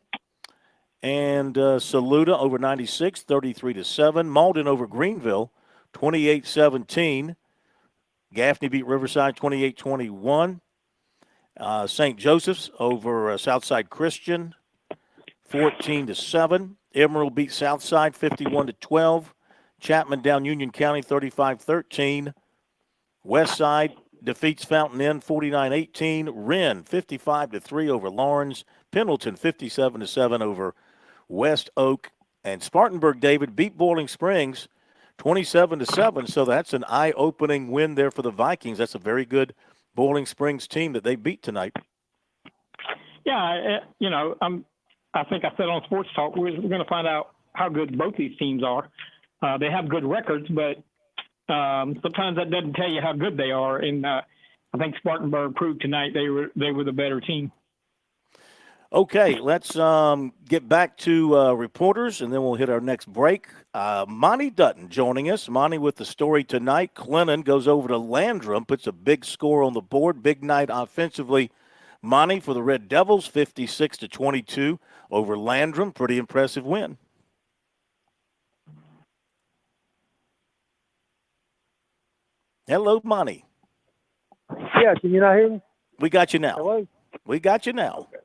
And Saluda over 96, 33-7. Malden over Greenville, 28-17. Gaffney beat Riverside, 28-21. St. Joseph's over Southside Christian, 14-7. Emerald beat Southside, 51-12. Chapman down Union County, 35-13. Westside defeats Fountain Inn, 49-18. Wren, 55-3 over Lawrence. Pendleton, 57-7 over West Oak. And Spartanburg, David, beat Boiling Springs 27-7. So that's an eye-opening win there for the Vikings. That's a very good Boiling Springs team that they beat tonight. Yeah, I think I said on Sports Talk, we're going to find out how good both these teams are. They have good records, but sometimes that doesn't tell you how good they are. And I think Spartanburg proved tonight they were the better team. Okay, let's get back to reporters, and then we'll hit our next break. Monty Dutton joining us. Monty with the story tonight. Clennon goes over to Landrum, puts a big score on the board. Big night offensively. Monty for the Red Devils, 56-22 over Landrum. Pretty impressive win. Hello, Monty. Yeah, can you not hear me? We got you now. Hello? We got you now. Okay.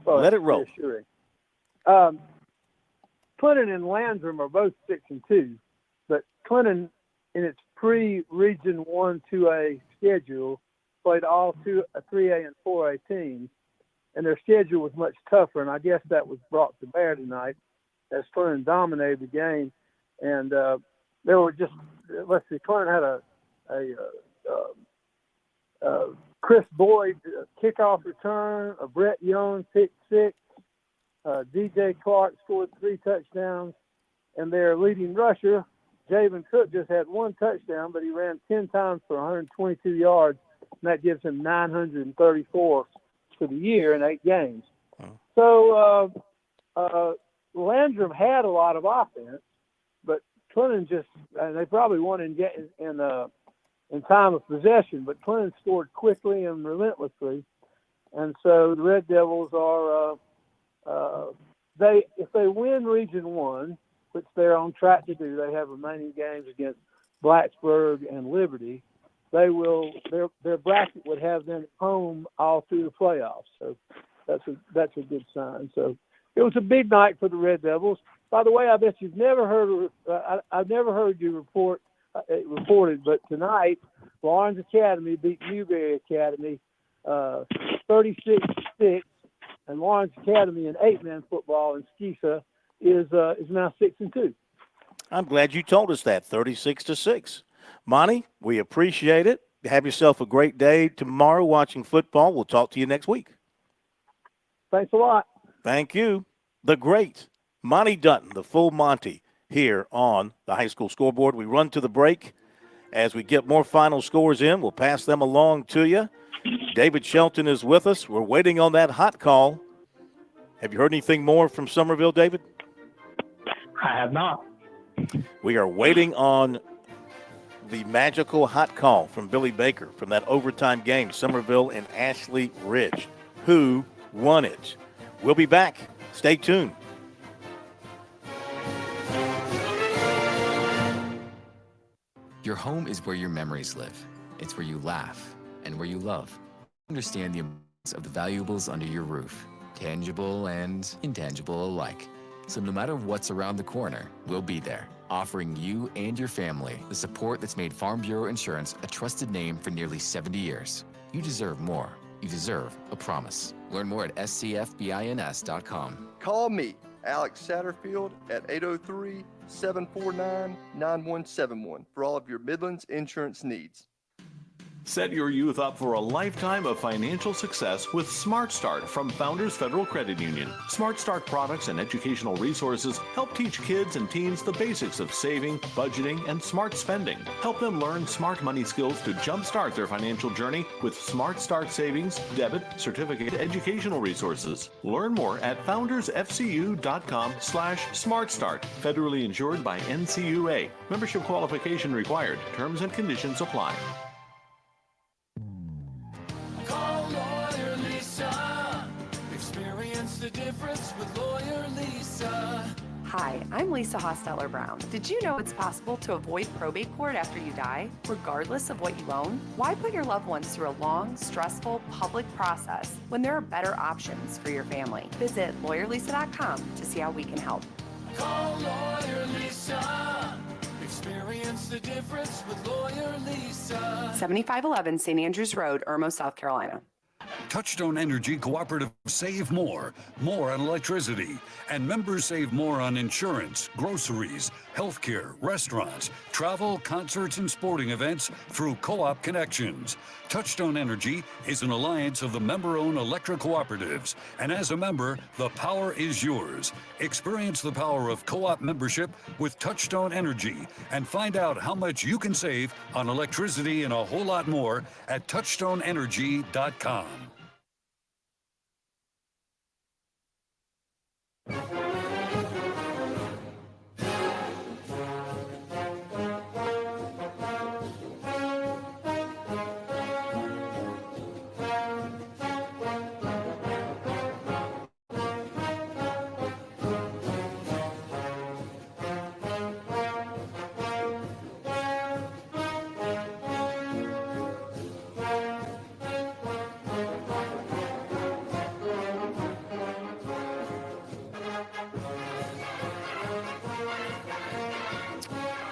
Well, let it roll. Sure. Clinton and Landrum are both 6-2, but Clinton, in its pre-Region 1 2A schedule, played all 3A and 4A teams, and their schedule was much tougher, and I guess that was brought to bear tonight as Clinton dominated the game. And there were just, let's see, Clinton had a Chris Boyd kickoff return, a Brett Young pick six, DJ Clark scored 3 touchdowns, and their leading rusher, Javen Cook, just had 1 touchdown, but he ran 10 times for 122 yards, and that gives him 934 for the year in 8 games. So Landrum had a lot of offense, but Clinton just, and they probably won in time of possession, but Clinton scored quickly and relentlessly. And so the Red Devils are, if they win Region 1, which they're on track to do, they have remaining games against Blacksburg and Liberty, they will, their bracket would have them home all through the playoffs. So that's a good sign. So it was a big night for the Red Devils. By the way, I bet you've never heard, I've never heard you reported, but tonight, Lawrence Academy beat Newberry Academy 36-6, and Lawrence Academy in 8-man football in Skeesa is now 6-2. I'm glad you told us that, 36-6. Monty, we appreciate it. Have yourself a great day tomorrow watching football. We'll talk to you next week. Thanks a lot. Thank you. The great Monty Dutton, the full Monty, here on the High School Scoreboard. We run to the break, As we get more final scores in, we'll pass them along to you. David Shelton is with us. We're waiting on that hot call. Have you heard anything more from Summerville, David? I have not. We are waiting on the magical hot call from Billy Baker from that overtime game, Summerville and Ashley Ridge. Who won it? We'll be back. Stay tuned. Your home is where your memories live. It's where you laugh and where you love. Understand the importance of the valuables under your roof, tangible and intangible alike. So no matter what's around the corner, we'll be there, offering you and your family the support that's made Farm Bureau Insurance a trusted name for nearly 70 years. You deserve more. You deserve a promise. Learn more at scfbins.com. Call me, Alex Satterfield, at 803-749-9171 for all of your Midlands insurance needs. Set your youth up for a lifetime of financial success with Smart Start from Founders Federal Credit Union. Smart Start products and educational resources help teach kids and teens the basics of saving, budgeting, and smart spending. Help them learn smart money skills to jumpstart their financial journey with Smart Start savings, debit, certificate, educational resources. Learn more at foundersfcu.com/smartstart. Federally insured by NCUA. Membership qualification required. Terms and conditions apply. Call Lawyer Lisa. Experience the difference with Lawyer Lisa. Hi, I'm Lisa Hosteller Brown. Did you know it's possible to avoid probate court after you die, regardless of what you own? Why put your loved ones through a long, stressful public process when there are better options for your family? Visit lawyerlisa.com to see how we can help. Call Lawyer Lisa. Experience the difference with Lawyer Lisa. 7511 St. Andrews Road, Irmo, South Carolina. Touchstone Energy Cooperative save more on electricity, and members save more on insurance, groceries, healthcare, restaurants, travel, concerts, and sporting events through Co-op Connections. Touchstone Energy is an alliance of the member-owned electric cooperatives, and as a member, the power is yours. Experience the power of co-op membership with Touchstone Energy and find out how much you can save on electricity and a whole lot more at touchstoneenergy.com.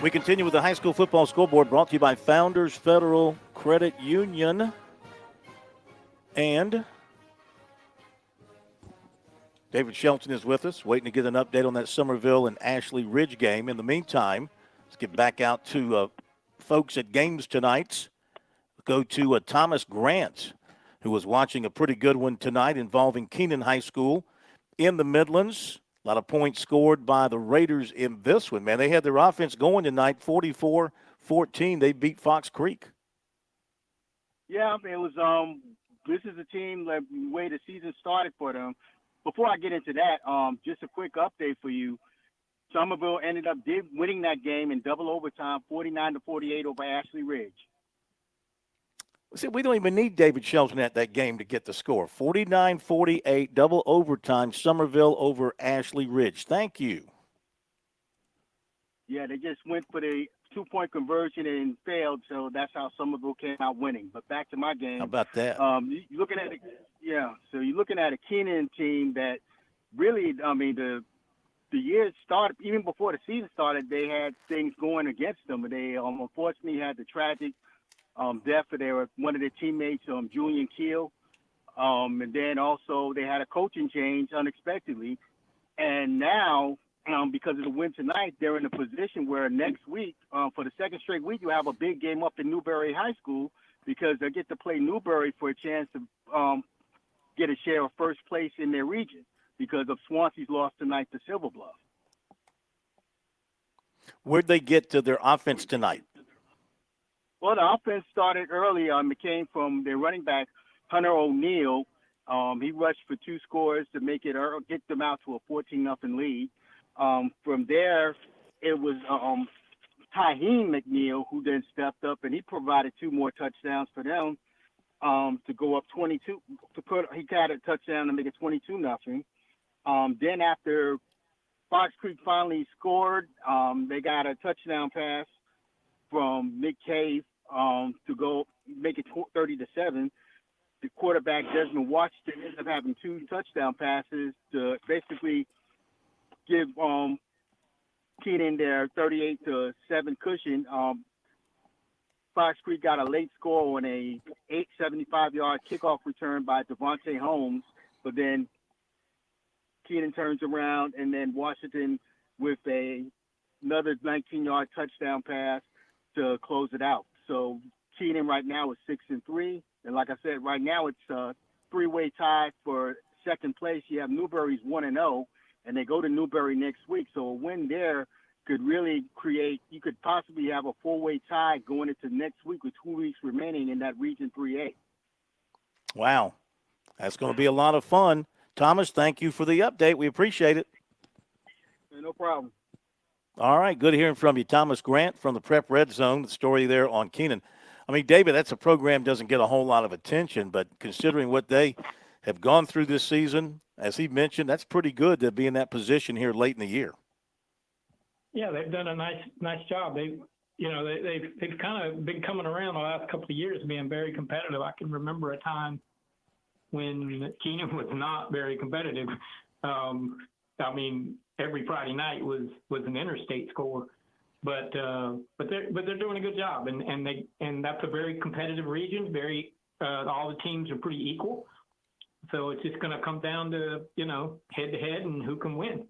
We continue with the high school football scoreboard brought to you by Founders Federal Credit Union. And David Shelton is with us, waiting to get an update on that Summerville and Ashley Ridge game. In the meantime, let's get back out to folks at games tonight. Go to Thomas Grant, who was watching a pretty good one tonight involving Keenan High School in the Midlands. A lot of points scored by the Raiders in this one, man. They had their offense going tonight, 44-14. They beat Fox Creek. Yeah, it was this is a team like the way the season started for them. Before I get into that, just a quick update for you. Summerville ended up winning that game in double overtime, 49-48 over Ashley Ridge. See, we don't even need David Shelton at that game to get the score. 49-48, double overtime, Summerville over Ashley Ridge. Thank you. Yeah, they just went for the two-point conversion and failed, so that's how Summerville came out winning. But back to my game. How about that? You're looking at so you're looking at a Keenan team that really, the year started, even before the season started, they had things going against them. They unfortunately had the tragic death of one of their teammates, Julian Keel. And then also they had a coaching change unexpectedly. And now, because of the win tonight, they're in a position where next week, for the second straight week, you have a big game up in Newberry High School because they get to play Newberry for a chance to get a share of first place in their region because of Swansea's loss tonight to Silver Bluff. Where'd they get to their offense tonight? Well, the offense started early. It came from their running back, Hunter O'Neill. He rushed for 2 scores to make it get them out to a 14-0 lead. From there, it was Tyheem McNeil who then stepped up, and he provided 2 more touchdowns for them to go up 22. He got a touchdown to make it 22-0. Then after Fox Creek finally scored, they got a touchdown pass from Nick Cave to go make it 30-7. The quarterback, Desmond Washington, ended up having 2 touchdown passes to basically give Keenan their 38-7 cushion. Fox Creek got a late score on a 875-yard kickoff return by Devontae Holmes, but then Keenan turns around, and then Washington with another 19-yard touchdown pass to close it out. So Keenan right now is 6-3, and like I said, right now it's a 3-way tie for second place. You have Newberry's 1-0, and they go to Newberry next week. So a win there could really create. You could possibly have a 4-way tie going into next week with 2 weeks remaining in that Region 3A. Wow, that's going to be a lot of fun. Thomas, thank you for the update. We appreciate it. No problem. All right, good hearing from you. Thomas Grant from the Prep Red Zone, the story there on Keenan. I mean, David, that's a program doesn't get a whole lot of attention, but considering what they have gone through this season, as he mentioned, that's pretty good to be in that position here late in the year. Yeah, they've done a nice job. They've kind of been coming around the last couple of years, being very competitive. I can remember a time when Keenan was not very competitive. Every Friday night was an interstate score, but they're doing a good job, and that's a very competitive region. All the teams are pretty equal, so it's just going to come down to head to head and who can win.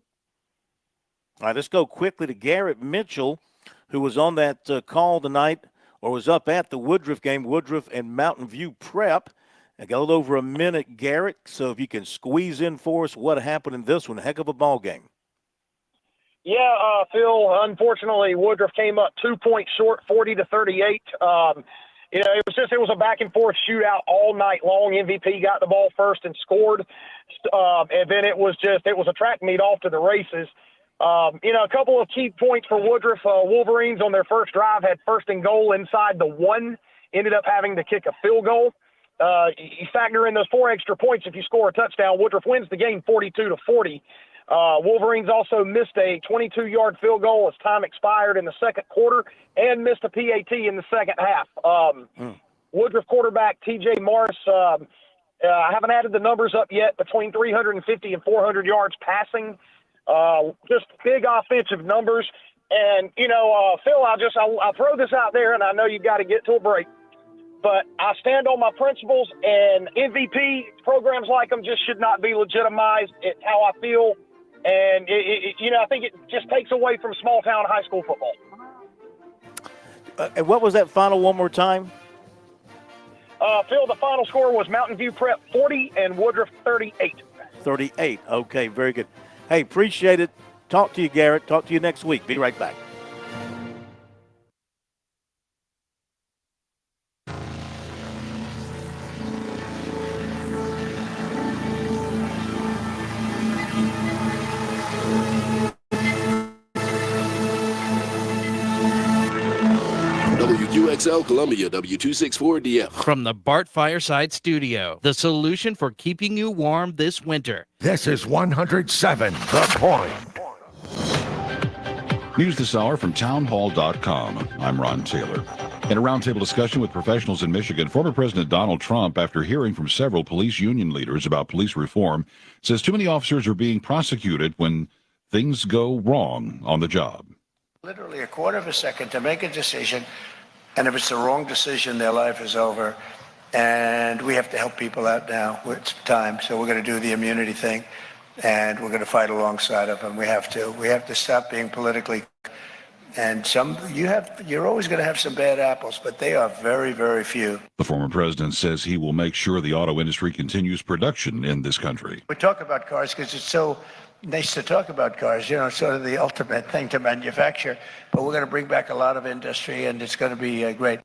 All right, let's go quickly to Garrett Mitchell, who was on that call tonight, or was up at the Woodruff game, Woodruff and Mountain View Prep. I got a little over a minute, Garrett, so if you can squeeze in for us what happened in this one. Heck of a ball game. Yeah, Phil, unfortunately, Woodruff came up 2 points short, 40-38. It was a back-and-forth shootout all night long. MVP got the ball first and scored, and then it was a track meet off to the races. A couple of key points for Woodruff. Wolverines on their first drive had first and goal inside the 1, ended up having to kick a field goal. You factor in those 4 extra points. If you score a touchdown, Woodruff wins the game 42-40. Wolverines also missed a 22-yard field goal as time expired in the second quarter and missed a PAT in the second half. Woodruff quarterback T.J. Morris, I haven't added the numbers up yet, between 350 and 400 yards passing. Just big offensive numbers. And, Phil, I'll throw this out there, and I know you've got to get to a break. But I stand on my principles, and MVP programs like them just should not be legitimized. It's how I feel. And, I think it just takes away from small-town high school football. And what was that final one more time? Phil, the final score was Mountain View Prep 40 and Woodruff 38. 38. Okay, very good. Hey, appreciate it. Talk to you, Garrett. Talk to you next week. Be right back. WQXL Columbia, W264DF. From the Bart Fireside Studio, the solution for keeping you warm this winter. This is 107 The Point. News this hour from townhall.com. I'm Ron Taylor. In a roundtable discussion with professionals in Michigan, former President Donald Trump, after hearing from several police union leaders about police reform, says too many officers are being prosecuted when things go wrong on the job. Literally a quarter of a second to make a decision, and if it's the wrong decision, their life is over. And we have to help people out now. It's time, so we're going to do the immunity thing, and we're going to fight alongside of them. We have to stop being politically. And you're always going to have some bad apples, but they are very, very few. The former president says he will make sure the auto industry continues production in this country. We talk about cars because it's so nice to talk about cars, sort of the ultimate thing to manufacture. But we're going to bring back a lot of industry, and it's going to be great.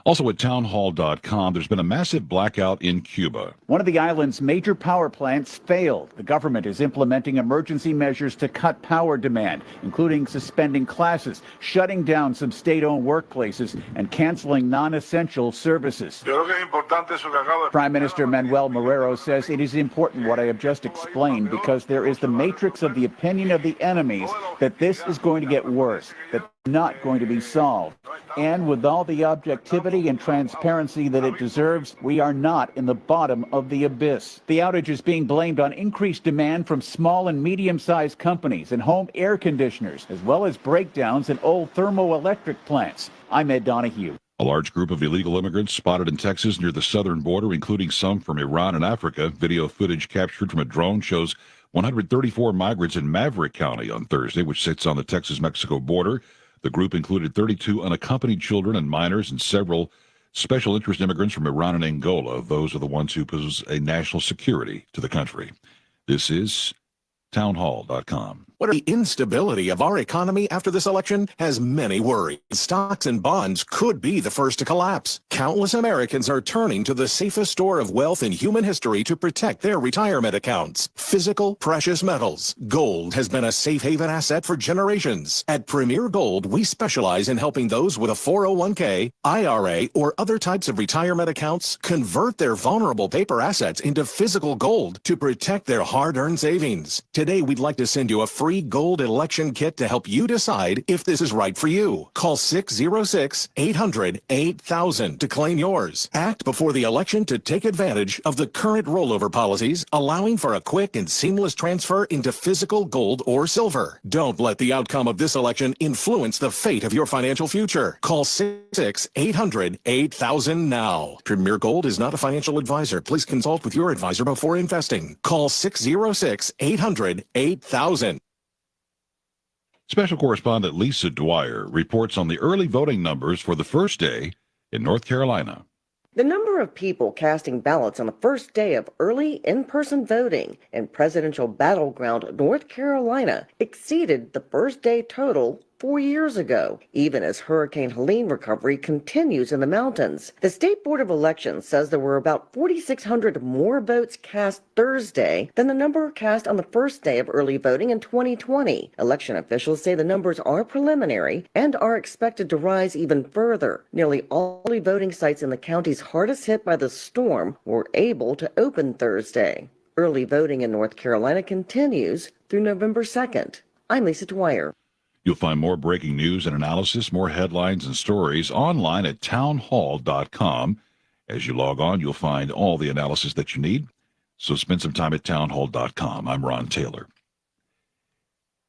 Also at townhall.com, there's been a massive blackout in Cuba. One of the island's major power plants failed. The government is implementing emergency measures to cut power demand, including suspending classes, shutting down some state-owned workplaces, and canceling non-essential services. Prime Minister Manuel Marrero says it is important what I have just explained because there is the matrix of the opinion of the enemies that this is going to get worse, that it's not going to be solved. And with all the objectivity and transparency that it deserves, we are not in the bottom of the abyss. The outage is being blamed on increased demand from small and medium-sized companies and home air conditioners, as well as breakdowns in old thermoelectric plants. I'm Ed Donahue. A large group of illegal immigrants spotted in Texas near the southern border, including some from Iran and Africa. Video footage captured from a drone shows 134 migrants in Maverick County on Thursday, which sits on the Texas-Mexico border. The group included 32 unaccompanied children and minors and several special interest immigrants from Iran and Angola. Those are the ones who pose a national security to the country. This is townhall.com. The instability of our economy after this election has many worries. Stocks and bonds could be the first to collapse. Countless Americans are turning to the safest store of wealth in human history to protect their retirement accounts. Physical precious metals. Gold has been a safe haven asset for generations. At Premier Gold, we specialize in helping those with a 401k, IRA, or other types of retirement accounts convert their vulnerable paper assets into physical gold to protect their hard-earned savings. Today, we'd like to send you a free gold election kit to help you decide if this is right for you. Call 606-800-8000 to claim yours. Act before the election to take advantage of the current rollover policies, allowing for a quick and seamless transfer into physical gold or silver. Don't let the outcome of this election influence the fate of your financial future. Call 606-800-8000 now. Premier Gold is not a financial advisor. Please consult with your advisor before investing. Call 606-800-8000. Special correspondent Lisa Dwyer reports on the early voting numbers for the first day in North Carolina. The number of people casting ballots on the first day of early in-person voting in presidential battleground North Carolina exceeded the first day total 4 years ago, even as Hurricane Helene recovery continues in the mountains. The State Board of Elections says there were about 4,600 more votes cast Thursday than the number cast on the first day of early voting in 2020. Election officials say the numbers are preliminary and are expected to rise even further. Nearly all early voting sites in the counties hardest hit by the storm were able to open Thursday. Early voting in North Carolina continues through November 2nd. I'm Lisa Dwyer. You'll find more breaking news and analysis, more headlines and stories online at townhall.com. As you log on, you'll find all the analysis that you need. So spend some time at townhall.com. I'm Ron Taylor.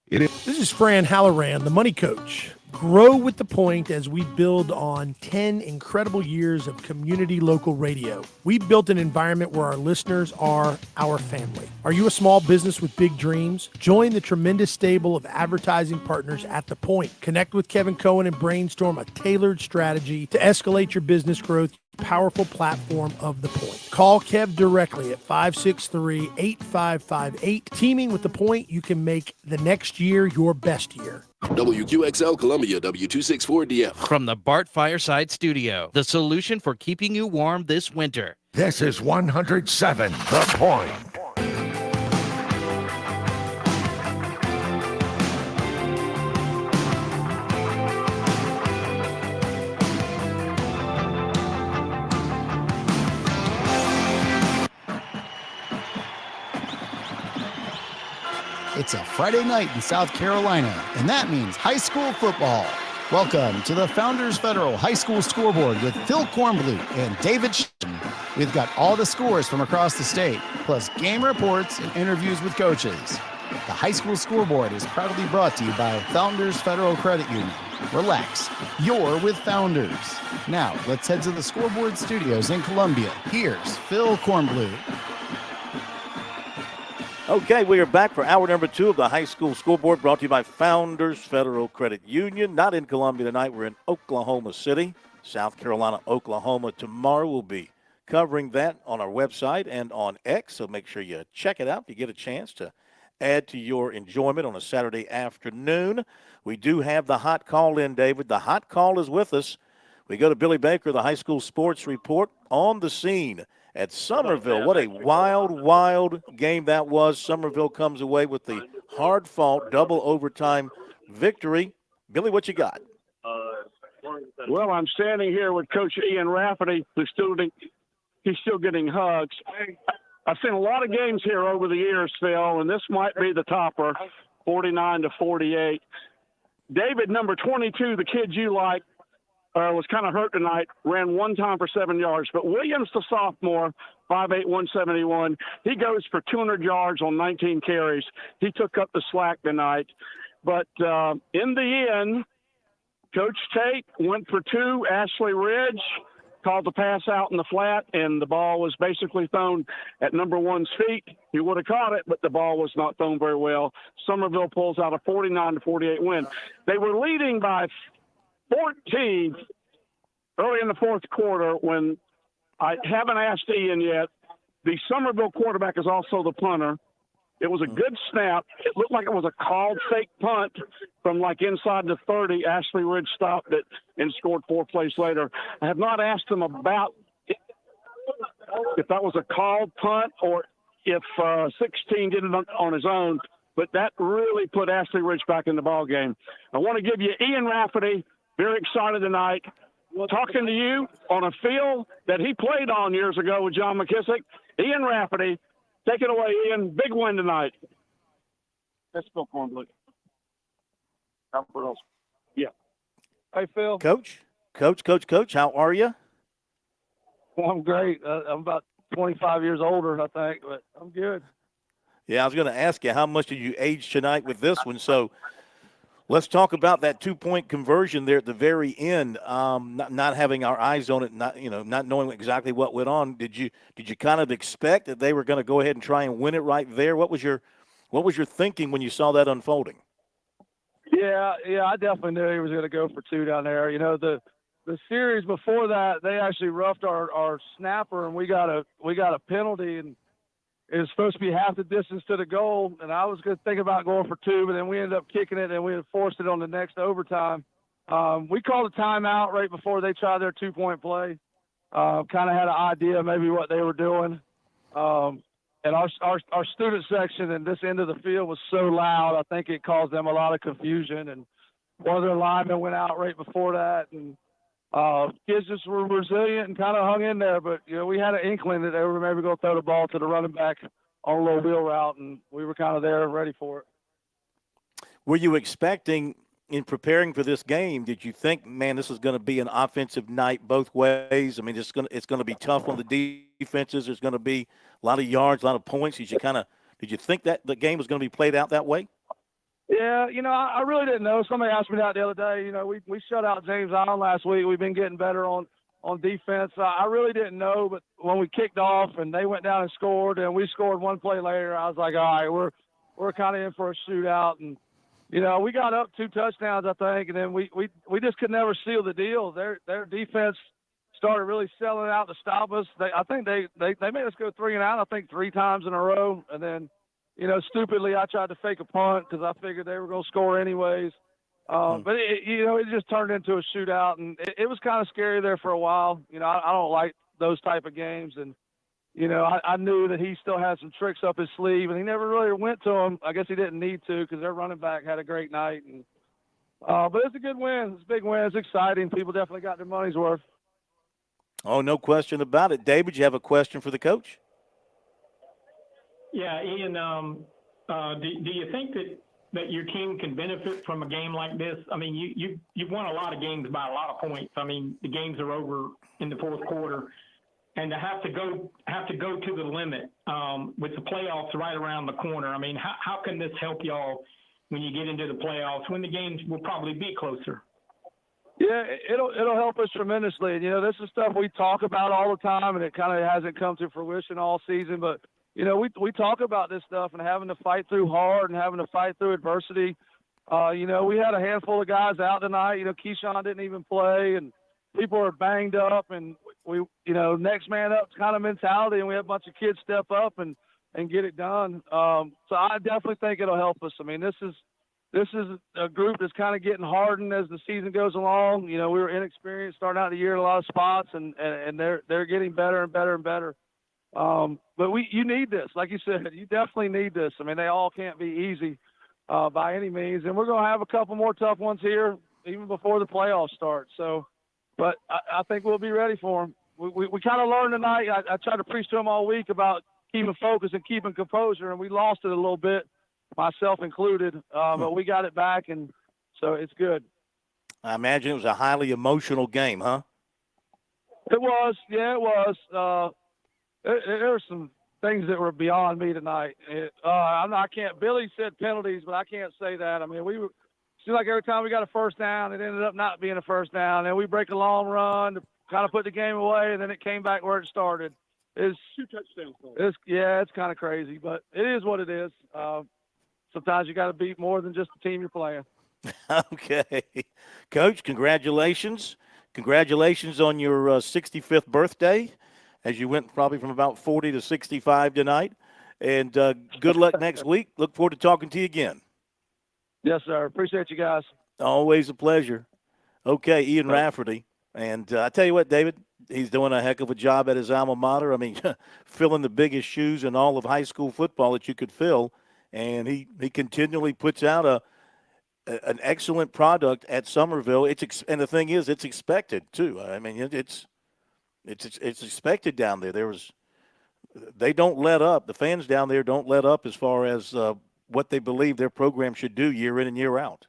This is Fran Halloran, the Money Coach. Grow with the point as we build on 10 incredible years of community local radio. We built an environment where our listeners are our family. Are you a small business with big dreams? Join the tremendous stable of advertising partners at The Point. Connect with Kevin Cohen and brainstorm a tailored strategy to escalate your business growth. Powerful platform of The Point. Call Kev directly at 563-8558. Teaming with The Point, you can make the next year your best year. WQXL Columbia, W264DF. From the Bart Fireside Studio, the solution for keeping you warm this winter. This is 107 The Point. It's a Friday night in South Carolina, and that means high school football. Welcome to the Founders Federal High School Scoreboard with Phil Kornblut and David Shin. We've got all the scores from across the state, plus game reports and interviews with coaches. The High School Scoreboard is proudly brought to you by Founders Federal Credit Union. Relax, you're with Founders. Now, let's head to the Scoreboard Studios in Columbia. Here's Phil Kornblut. Okay, we are back for hour number 2 of the High School Scoreboard, brought to you by Founders Federal Credit Union. Not in Columbia tonight. We're in Oklahoma City, South Carolina, Oklahoma. Tomorrow we'll be covering that on our website and on X, so make sure you check it out if you get a chance to add to your enjoyment on a Saturday afternoon. We do have the hot call in, David. The hot call is with us. We go to Billy Baker, the high school sports report on the scene at Summerville. What a wild, wild game that was. Summerville comes away with the hard-fought double overtime victory. Billy, what you got? Well, I'm standing here with Coach Ian Rafferty, who's he's still getting hugs. I've seen a lot of games here over the years, Phil, and this might be the topper, 49-48. David, number 22, the kid you like, was kind of hurt tonight, ran one time for 7 yards. But Williams, the sophomore, 5'8", 171, he goes for 200 yards on 19 carries. He took up the slack tonight. But in the end, Coach Tate went for two. Ashley Ridge called the pass out in the flat, and the ball was basically thrown at number one's feet. He would have caught it, but the ball was not thrown very well. Summerville pulls out a 49-48 win. They were leading by 14 early in the fourth quarter when I haven't asked Ian yet. The Summerville quarterback is also the punter. It was a good snap. It looked like it was a called fake punt from like inside the 30. Ashley Ridge stopped it and scored 4 plays later. I have not asked him about if that was a called punt or if 16 did it on his own, but that really put Ashley Ridge back in the ball game. I want to give you Ian Rafferty, very excited tonight, talking to you on a field that he played on years ago with John McKissick. Ian Rafferty, take it away, Ian. Big win tonight. That's Phil Kornbluth. Yeah. Hey, Phil. Coach, how are you? Well, I'm great. I'm about 25 years older, I think, but I'm good. Yeah, I was going to ask you, how much did you age tonight with this one? So let's talk about that 2-point conversion there at the very end. Not having our eyes on it, not knowing exactly what went on. Did you kind of expect that they were going to go ahead and try and win it right there? What was your thinking when you saw that unfolding? Yeah, I definitely knew he was going to go for two down there. The series before that, they actually roughed our snapper, and we got a penalty, and it was supposed to be half the distance to the goal, and I was going to think about going for two, but then we ended up kicking it, and we had forced it on the next overtime. We called a timeout right before they tried their 2-point play. Kind of had an idea maybe what they were doing. And our student section in this end of the field was so loud, I think it caused them a lot of confusion. And one of their linemen went out right before that, and kids just were resilient and kind of hung in there. But, we had an inkling that they were maybe going to throw the ball to the running back on a little wheel route, and we were kind of there ready for it. Were you expecting, in preparing for this game, did you think, man, this is going to be an offensive night both ways? I mean, it's going to be tough on the defenses. There's going to be a lot of yards, a lot of points. Did you think that the game was going to be played out that way? Yeah, I really didn't know. Somebody asked me that the other day. We shut out James Island last week. We've been getting better on defense. I really didn't know, but when we kicked off and they went down and scored, and we scored one play later, I was like, all right, we're kind of in for a shootout. And we got up 2 touchdowns, I think, and then we just could never seal the deal. Their defense started really selling out to stop us. I think they made us go 3 and out, I think 3 times in a row. And then, stupidly, I tried to fake a punt because I figured they were going to score anyways. But it just turned into a shootout, and it was kind of scary there for a while. I don't like those type of games, and I knew that he still had some tricks up his sleeve, and he never really went to them. I guess he didn't need to because their running back had a great night. And but it's a good win. It's a big win. It's exciting. People definitely got their money's worth. Oh, no question about it. David, you have a question for the coach? Yeah, Ian, do you think that your team can benefit from a game like this? I mean, you've won a lot of games by a lot of points. I mean, the games are over in the fourth quarter, and to have to go to the limit with the playoffs right around the corner. I mean, how can this help y'all when you get into the playoffs, when the games will probably be closer? Yeah, it'll help us tremendously. This is stuff we talk about all the time, and it kind of hasn't come to fruition all season, but we talk about this stuff and having to fight through hard and having to fight through adversity. We had a handful of guys out tonight. Keyshawn didn't even play, and people are banged up, and we next man up kind of mentality, and we have a bunch of kids step up and get it done. So I definitely think it'll help us. I mean, this is this is a group that's kind of getting hardened as the season goes along. You know, we were inexperienced starting out the year in a lot of spots, and they're getting better and better and better. But you need this, like you said, you definitely need this. I mean, they all can't be easy by any means, and we're going to have a couple more tough ones here even before the playoffs start. So, but I think we'll be ready for them. We kind of learned tonight. I tried to preach to them all week about keeping focus and keeping composure, and we lost it a little bit, myself included, but we got it back, and so it's good. I imagine it was a highly emotional game, huh? It was. Yeah, it was. There were some things that were beyond me tonight. I can't. Billy said penalties, but I can't say that. I mean, seemed like every time we got a first down, it ended up not being a first down. And we break a long run to kind of put the game away, and then it came back where it started. It's 2 touchdowns. It's kind of crazy, but it is what it is. Sometimes you got to beat more than just the team you're playing. Okay. Coach, congratulations. Congratulations on your 65th birthday, as you went probably from about 40 to 65 tonight. And good luck next week. Look forward to talking to you again. Yes, sir. Appreciate you guys. Always a pleasure. Okay, Ian Rafferty. And I tell you what, David, he's doing a heck of a job at his alma mater. I mean, filling the biggest shoes in all of high school football that you could fill. And he continually puts out an excellent product at Somerville. And the thing is, it's expected too. I mean, it's expected down there. They don't let up. The fans down there don't let up as far as what they believe their program should do year in and year out.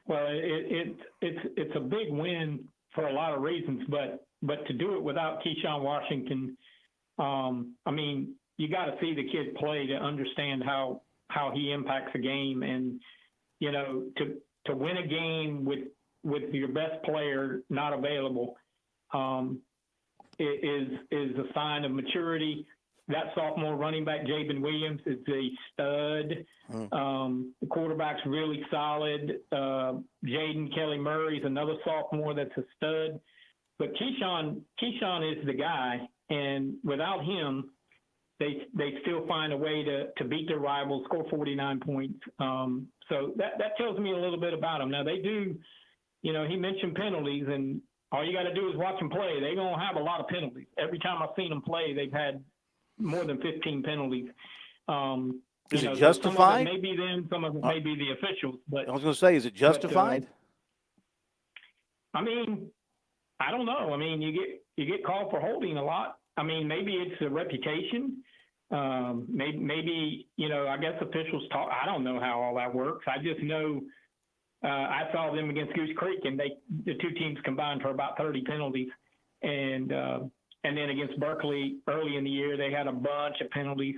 Well, it's a big win for a lot of reasons, but to do it without Keyshawn Washington, I mean, you got to see the kid play to understand how he impacts a game, and you know, to win a game with your best player not available is a sign of maturity. That sophomore running back, Jabin Williams, is a stud. The quarterback's really solid. Jaden Kelly Murray is another sophomore that's a stud. But Keyshawn is the guy, and without him, they still find a way to beat their rivals, score 49 points. So that tells me a little bit about them. Now, they do, you know, he mentioned penalties, and all you got to do is watch them play. They're going to have a lot of penalties. Every time I've seen them play, they've had more than 15 penalties. Is it justified? Some of it may be them, some of it may be the officials. But I was going to say, is it justified? I mean, I don't know. I mean, you get called for holding a lot. I mean, maybe it's a reputation. Maybe you know, I guess officials talk. I don't know how all that works. I just know I saw them against Goose Creek, and the two teams combined for about 30 penalties, and then against Berkeley early in the year, they had a bunch of penalties.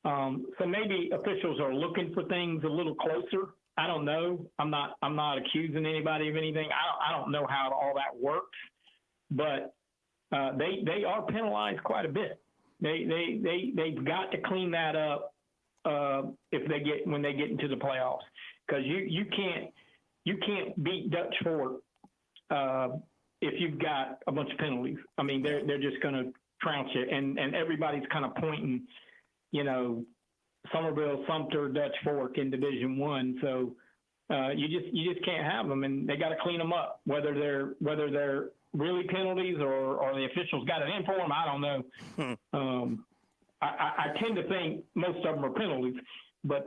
So maybe officials are looking for things a little closer. I don't know. I'm not accusing anybody of anything. I don't know how all that works, but they are penalized quite a bit. They've got to clean that up when they get into the playoffs, because you can't beat Dutch Fork if you've got a bunch of penalties. I mean, they're just going to trounce you, and everybody's kind of pointing, you know, Somerville, Sumter, Dutch Fork in Division I. So you just can't have them, and they got to clean them up. Whether they're really penalties or the officials got it in for them, I don't know. I tend to think most of them are penalties, but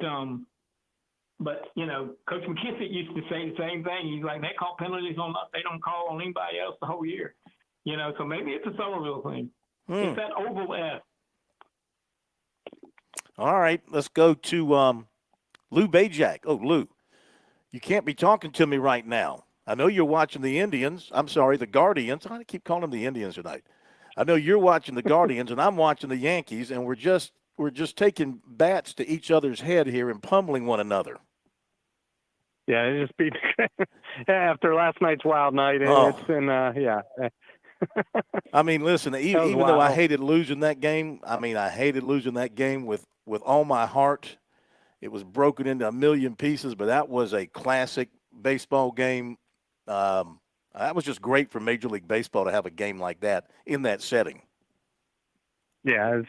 you know, Coach McKissick used to say the same thing. He's like, they call penalties on us, they don't call on anybody else the whole year. You know, so maybe it's a Somerville thing. It's that oval F. All right, let's go to Lou Bajak. Oh, Lou, you can't be talking to me right now. I know you're watching the Indians. I'm sorry, the Guardians. I keep calling them the Indians tonight. I know you're watching the Guardians, and I'm watching the Yankees, and we're just taking bats to each other's head here and pummeling one another. Yeah, it just beat after last night's wild night. It's been, yeah. I mean, listen, even though I hated losing that game, I hated losing that game with all my heart. It was broken into a million pieces, but that was a classic baseball game. That was just great for Major League Baseball to have a game like that in that setting. Yeah,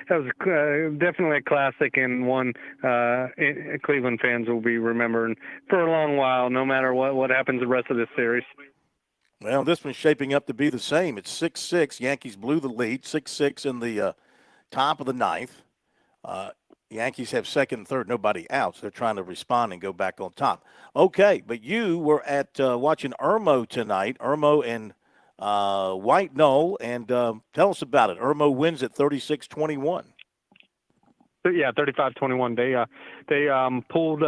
that was definitely a classic, and one Cleveland fans will be remembering for a long while, no matter what happens the rest of this series. Well, this one's shaping up to be the same. It's 6-6. Yankees blew the lead, 6-6 in the top of the ninth. Yankees have second and third, nobody out, so they're trying to respond and go back on top. Okay, but you were at watching Irmo tonight, Irmo and White Knoll, and tell us about it. Irmo wins at 36-21. Yeah, 35-21. They pulled.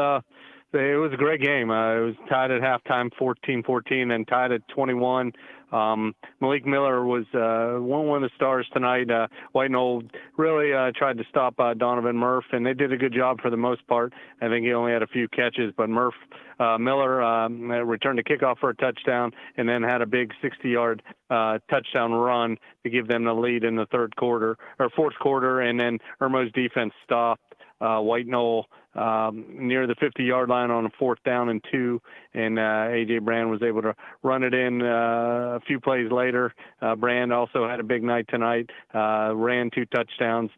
It was a great game. It was tied at halftime, 14-14, and tied at 21. Malik Miller was one of the stars tonight. White Knoll really tried to stop Donovan Murph, and they did a good job for the most part. I think he only had a few catches, but Miller returned a kickoff for a touchdown and then had a big 60-yard touchdown run to give them the lead in the fourth quarter, and then Irmo's defense stopped White Knoll near the 50-yard line on a 4th down and 2, and A.J. Brand was able to run it in a few plays later. Brand also had a big night tonight, ran 2 touchdowns,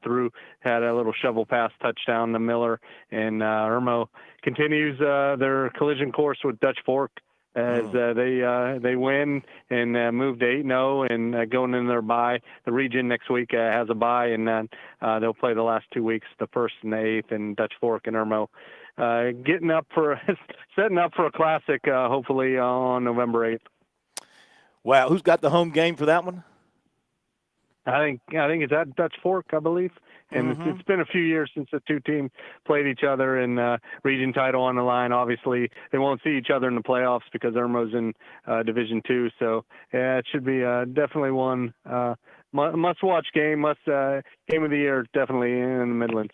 had a little shovel pass touchdown to Miller, and Irmo continues their collision course with Dutch Fork as they win and move to 8-0 and going in their bye. The region next week has a bye, and then they'll play the last 2 weeks, the 1st and the 8th, and Dutch Fork and Irmo setting up for a classic hopefully on November 8th. Wow, who's got the home game for that one? I think it's at Dutch Fork, I believe. And it's been a few years since the two teams played each other, and region title on the line. Obviously, they won't see each other in the playoffs because Irmo's in Division II. So, yeah, it should be definitely one must-watch game, game of the year, definitely in the Midlands.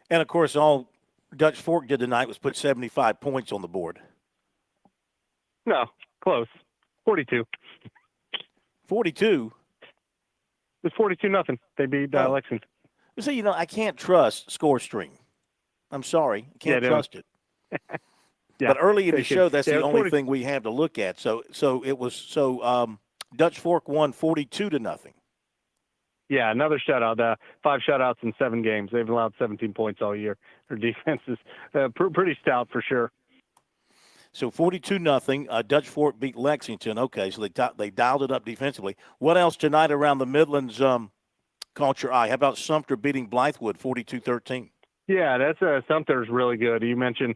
And, of course, all Dutch Fork did tonight was put 75 points on the board. No, close. 42. 42? It's 42-0. They beat Lexington. See, I can't trust ScoreStream. I'm sorry. I can't trust it. Yeah, but early in the show, that's the only thing we have to look at. So Dutch Fork won 42-0. Yeah, another shutout. 5 shutouts in 7 games. They've allowed 17 points all year. Their defense is pretty stout for sure. So 42-0. Dutch Fork beat Lexington. Okay, so they dialed it up defensively. What else tonight around the Midlands caught your eye? How about Sumter beating Blythewood 42-13? Yeah, that's Sumter's really good. You mentioned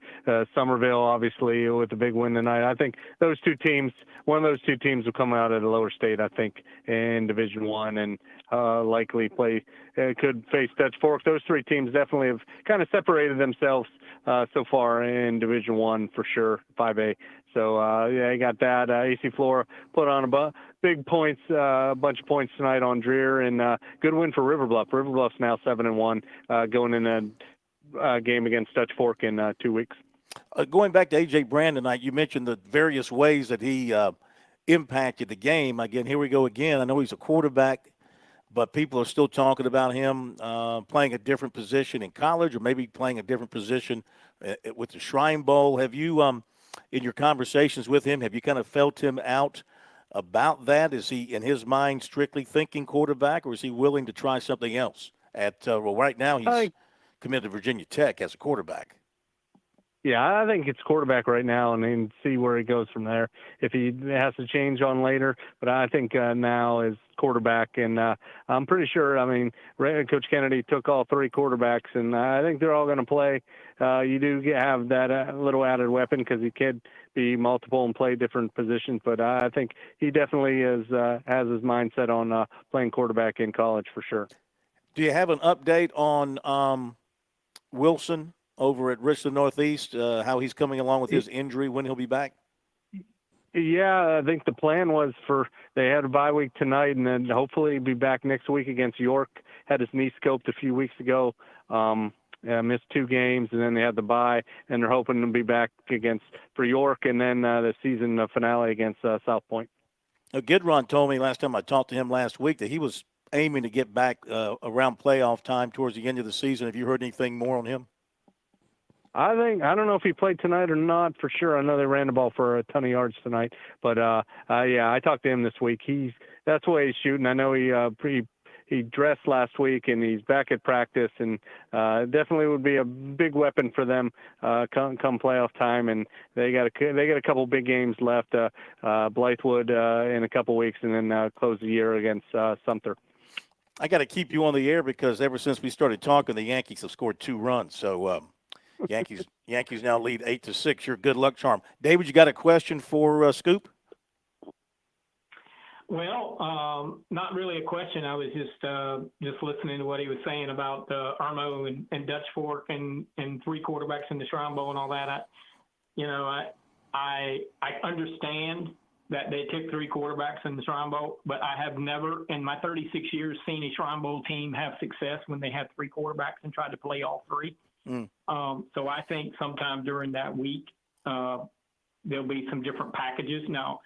Somerville, obviously, with the big win tonight. I think one of those two teams will come out at a lower state, I think, in Division I, and likely could face Dutch Fork. Those 3 teams definitely have kind of separated themselves so far in Division I for sure, 5A. So, yeah, you got that. AC Flora put on a big points, a bunch of points tonight on Dreer, and good win for River Bluff. River Bluff's now 7-1, going in a game against Dutch Fork in 2 weeks. Going back to A.J. Brand tonight, you mentioned the various ways that he impacted the game. Again, here we go again. I know he's a quarterback, but people are still talking about him playing a different position in college, or maybe playing a different position with the Shrine Bowl. Have you, in your conversations with him, have you kind of felt him out about that? Is he, in his mind, strictly thinking quarterback, or is he willing to try something else? Right now he's committed to Virginia Tech as a quarterback. Yeah, I think it's quarterback right now, and then see where he goes from there. If he has to change on later, but I think now is quarterback, and I'm pretty sure. I mean, Coach Kennedy took all 3 quarterbacks, and I think they're all going to play. You do have that little added weapon because he could be multiple and play different positions, but I think he definitely has his mindset on playing quarterback in college for sure. Do you have an update on Wilson over at Richland Northeast, how he's coming along with his injury, when he'll be back? Yeah, I think the plan was they had a bye week tonight, and then hopefully be back next week against York. Had his knee scoped a few weeks ago. Missed 2 games, and then they had the bye, and they're hoping to be back for York, and then the season finale against South Point. Gidron told me last time I talked to him last week that he was aiming to get back around playoff time towards the end of the season. Have you heard anything more on him? I don't know if he played tonight or not for sure. I know they ran the ball for a ton of yards tonight, but yeah, I talked to him this week. That's the way he's shooting. I know he he dressed last week, and he's back at practice, and definitely would be a big weapon for them come playoff time. And they got a couple big games left, Blythewood in a couple weeks, and then close the year against Sumter. I got to keep you on the air because ever since we started talking, the Yankees have scored 2 runs. So Yankees now lead 8-6. Your good luck charm. David, you got a question for Scoop? Well, not really a question. I was just listening to what he was saying about Irmo and Dutch Fork and 3 quarterbacks in the Shrine Bowl and all that. I understand that they took 3 quarterbacks in the Shrine Bowl, but I have never in my 36 years seen a Shrine Bowl team have success when they had 3 quarterbacks and tried to play all 3. So I think sometime during that week there'll be some different packages. Now,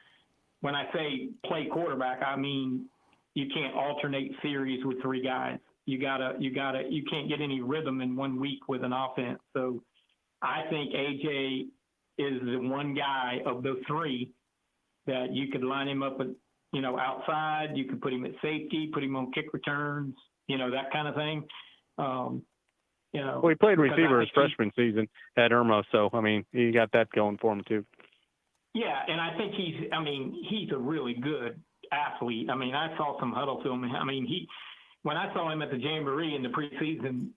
when I say play quarterback, I mean you can't alternate series with 3 guys. You can't get any rhythm in 1 week with an offense. So I think AJ is the one guy of the 3 that you could line him up at, outside. You could put him at safety, put him on kick returns, that kind of thing. Well, he played receiver his freshman season at Irmo, so he got that going for him too. Yeah, and I think he's a really good athlete. I saw some huddle film. When I saw him at the Jamboree in the preseason,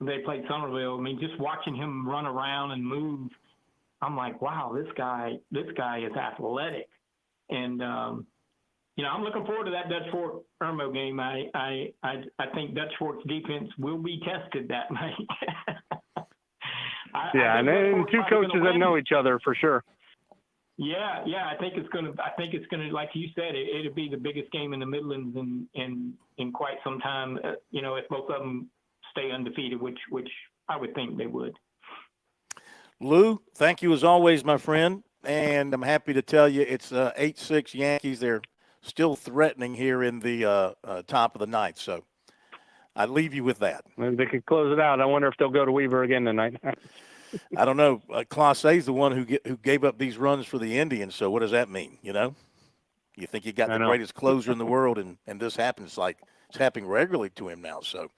they played Somerville. Just watching him run around and move, I'm like, wow, this guy is athletic. And, I'm looking forward to that Dutch Fork Irmo game. I think Dutch Fork's defense will be tested that night. And then 2 coaches that know each other for sure. Yeah. I think it's gonna, like you said, it'll be the biggest game in the Midlands in quite some time. If both of them stay undefeated, which I would think they would. Lou, thank you as always, my friend. And I'm happy to tell you it's 8-6 Yankees. They're still threatening here in the top of the 9th. So I leave you with that. Maybe they could close it out. I wonder if they'll go to Weaver again tonight. I don't know. Class A is the one who gave up these runs for the Indians. So what does that mean? You think you got the greatest closer in the world, and this happens like it's happening regularly to him now. So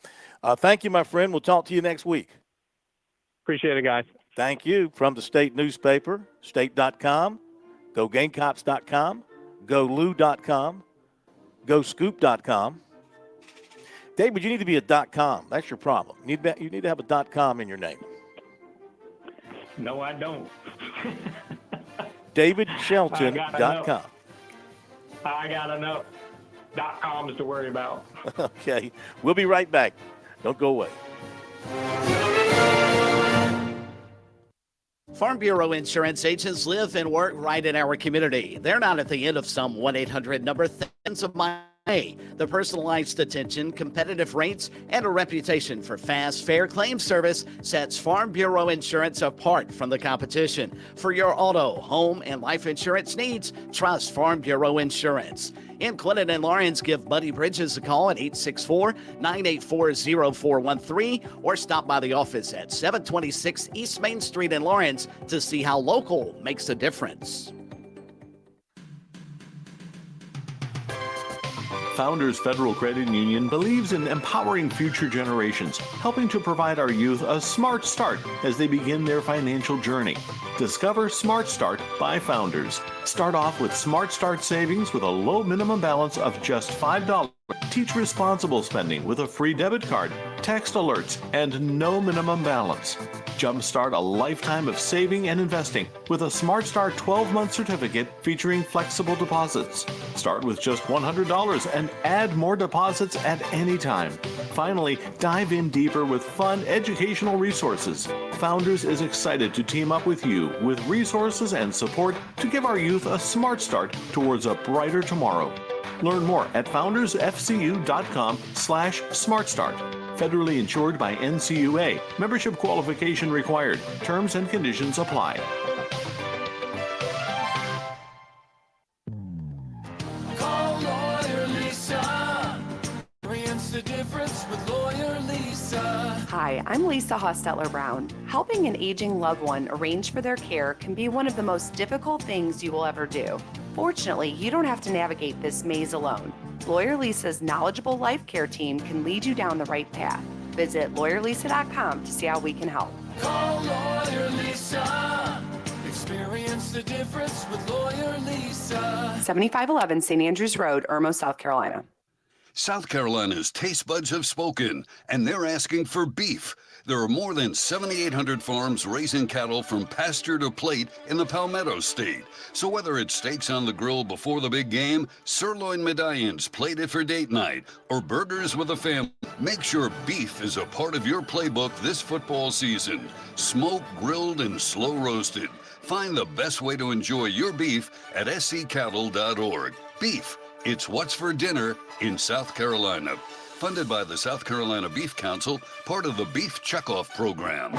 thank you, my friend. We'll talk to you next week. Appreciate it, guys. Thank you. From the State newspaper, state.com, gogamecocks.com, golou.com, goscoop.com. David, you need to be a .com. That's your problem. You need to have a .com in your name. No, I don't. DavidShelton.com. I got enough .coms to worry about. Okay. We'll be right back. Don't go away. Farm Bureau insurance agents live and work right in our community. They're not at the end of some 1-800 number thousands of miles away. The personalized attention, competitive rates, and a reputation for fast, fair claim service sets Farm Bureau insurance apart from the competition. For your auto, home, and life insurance needs, trust Farm Bureau Insurance. In Clinton and Lawrence, give Buddy Bridges a call at 864-984-0413 or stop by the office at 726 East Main Street in Lawrence to see how local makes a difference. Founders Federal Credit Union believes in empowering future generations, helping to provide our youth a smart start as they begin their financial journey. Discover Smart Start by Founders. Start off with Smart Start savings with a low minimum balance of just $5. Teach responsible spending with a free debit card, text alerts, and no minimum balance. Jumpstart a lifetime of saving and investing with a Smart Start 12-month certificate featuring flexible deposits. Start with just $100 and add more deposits at any time. Finally, dive in deeper with fun educational resources. Founders is excited to team up with you with resources and support to give our youth a smart start towards a brighter tomorrow. Learn more at foundersfcu.com/smartstart. Federally insured by NCUA. Membership qualification required. Terms and conditions apply. Call Lawyer Lisa. Experience the difference with Lawyer Lisa. Hi, I'm Lisa Hostetler-Brown. Helping an aging loved one arrange for their care can be one of the most difficult things you will ever do. Fortunately, you don't have to navigate this maze alone. Lawyer Lisa's knowledgeable life care team can lead you down the right path. Visit lawyerlisa.com to see how we can help. Call Lawyer Lisa. Experience the difference with Lawyer Lisa. 7511 St. Andrews Road, Irmo, South Carolina. South Carolina's taste buds have spoken, and they're asking for beef. There are more than 7,800 farms raising cattle from pasture to plate in the Palmetto State. So whether it's steaks on the grill before the big game, sirloin medallions plated for date night, or burgers with a family, make sure beef is a part of your playbook this football season. Smoked, grilled, and slow roasted. Find the best way to enjoy your beef at scattle.org. Beef, it's what's for dinner in South Carolina. Funded by the South Carolina Beef Council, part of the Beef Checkoff program.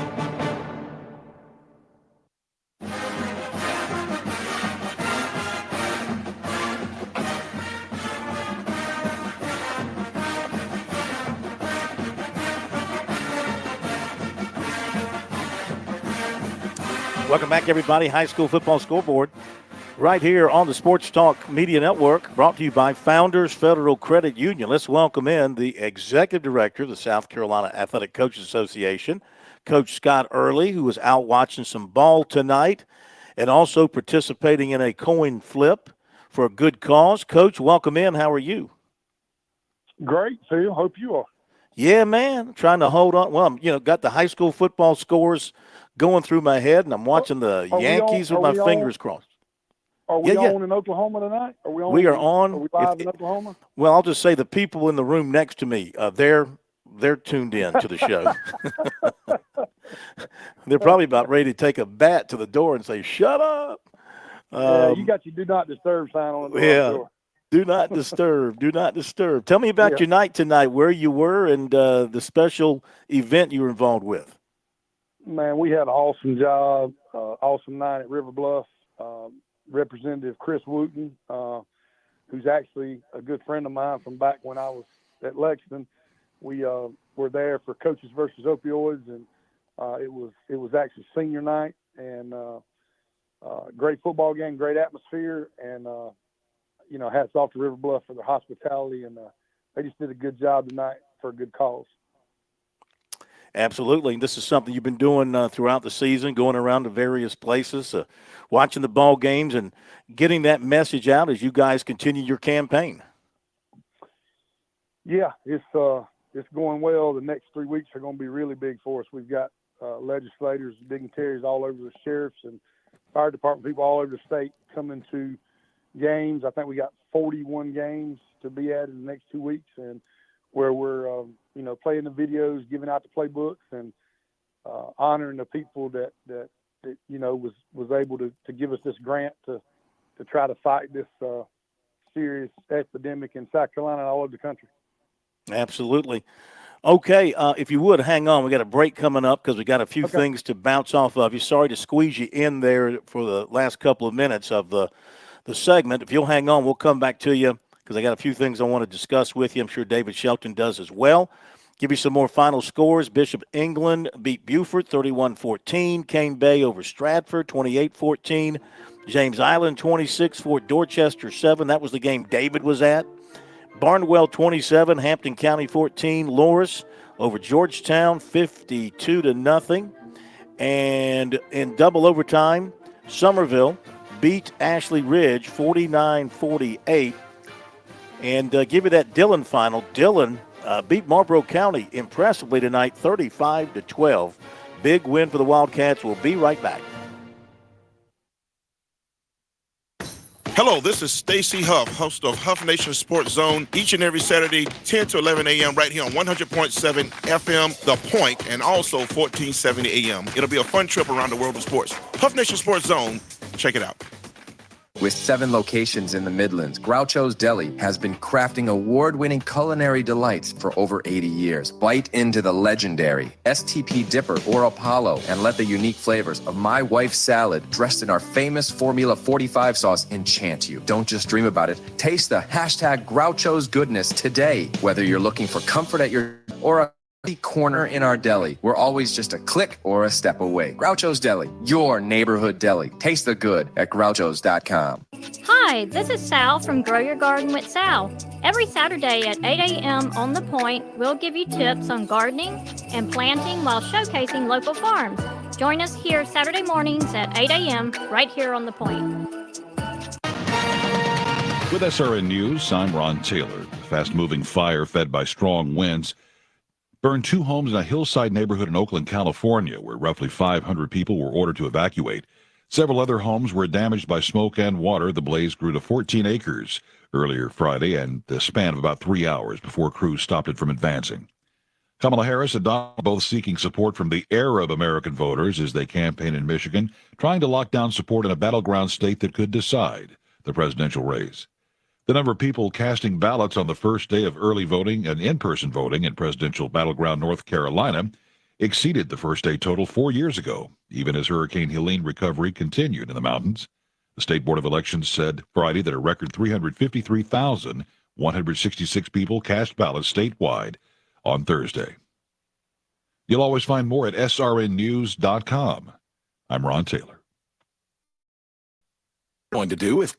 Welcome back, everybody. High School Football Scoreboard. Right here on the Sports Talk Media Network, brought to you by Founders Federal Credit Union. Let's welcome in the Executive Director of the South Carolina Athletic Coaches Association, Coach Scott Early, who was out watching some ball tonight and also participating in a coin flip for a good cause. Coach, welcome in. How are you? Great, Phil. Hope you are. Yeah, man. Trying to hold on. Well, got the high school football scores going through my head, and I'm watching the Yankees with my fingers crossed. Are we on in Oklahoma tonight? Are we on? We are on. Are we live in Oklahoma? Well, I'll just say the people in the room next to me, they're tuned in to the show. They're probably about ready to take a bat to the door and say, "Shut up." You got your do not disturb sign on the door. Do not disturb. Do not disturb. Tell me about your night tonight, where you were, and the special event you were involved with. Man, we had an awesome job, awesome night at River Bluff. Representative Chris Wooten, who's actually a good friend of mine from back when I was at Lexington. We were there for Coaches versus Opioids, and it was actually senior night, and great football game, great atmosphere, and hats off to River Bluff for their hospitality, and they just did a good job tonight for a good cause. Absolutely. This is something you've been doing throughout the season, going around to various places, watching the ball games and getting that message out as you guys continue your campaign. Yeah, it's going well. The next 3 weeks are going to be really big for us. We've got legislators, dignitaries all over, the sheriffs and fire department people all over the state coming to games. I think we got 41 games to be at in the next 2 weeks, and where we're playing the videos, giving out the playbooks, and honoring the people that was able to give us this grant to try to fight this serious epidemic in South Carolina and all over the country. Absolutely. Okay, if you would, hang on. We got a break coming up because we got a few things to bounce off of you. Sorry to squeeze you in there for the last couple of minutes of the segment. If you'll hang on, we'll come back to you because I got a few things I want to discuss with you. I'm sure David Shelton does as well. Give you some more final scores. Bishop England beat Beaufort 31-14. Cane Bay over Stratford 28-14. James Island 26, Fort Dorchester 7. That was the game David was at. Barnwell 27, Hampton County 14. Loris over Georgetown 52-0. And in double overtime, Somerville beat Ashley Ridge 49-48. And give you that Dillon final. Dillon beat Marlboro County impressively tonight, 35-12. Big win for the Wildcats. We'll be right back. Hello, this is Stacy Huff, host of Huff Nation Sports Zone, each and every Saturday, 10 to 11 a.m. right here on 100.7 FM, The Point, and also 1470 a.m. It'll be a fun trip around the world of sports. Huff Nation Sports Zone, check it out. With 7 locations in the Midlands, Groucho's Deli has been crafting award-winning culinary delights for over 80 years. Bite into the legendary STP Dipper or Apollo and let the unique flavors of My Wife's Salad dressed in our famous Formula 45 sauce enchant you. Don't just dream about it. Taste the hashtag Groucho's goodness today. Whether you're looking for comfort at your or a corner in our deli. We're always just a click or a step away. Groucho's Deli, your neighborhood deli. Taste the good at grouchos.com. Hi, this is Sal from Grow Your Garden with Sal. Every Saturday at 8 a.m. on The Point, we'll give you tips on gardening and planting while showcasing local farms. Join us here Saturday mornings at 8 a.m. right here on The Point. With SRN News, I'm Ron Taylor. The fast-moving fire fed by strong winds burned 2 homes in a hillside neighborhood in Oakland, California, where roughly 500 people were ordered to evacuate. Several other homes were damaged by smoke and water. The blaze grew to 14 acres earlier Friday and the span of about 3 hours before crews stopped it from advancing. Kamala Harris and Donald both seeking support from the Arab American voters as they campaign in Michigan, trying to lock down support in a battleground state that could decide the presidential race. The number of people casting ballots on the first day of early voting and in-person voting in presidential battleground North Carolina exceeded the first-day total 4 years ago, even as Hurricane Helene recovery continued in the mountains. The State Board of Elections said Friday that a record 353,166 people cast ballots statewide on Thursday. You'll always find more at srnnews.com. I'm Ron Taylor. Going to do with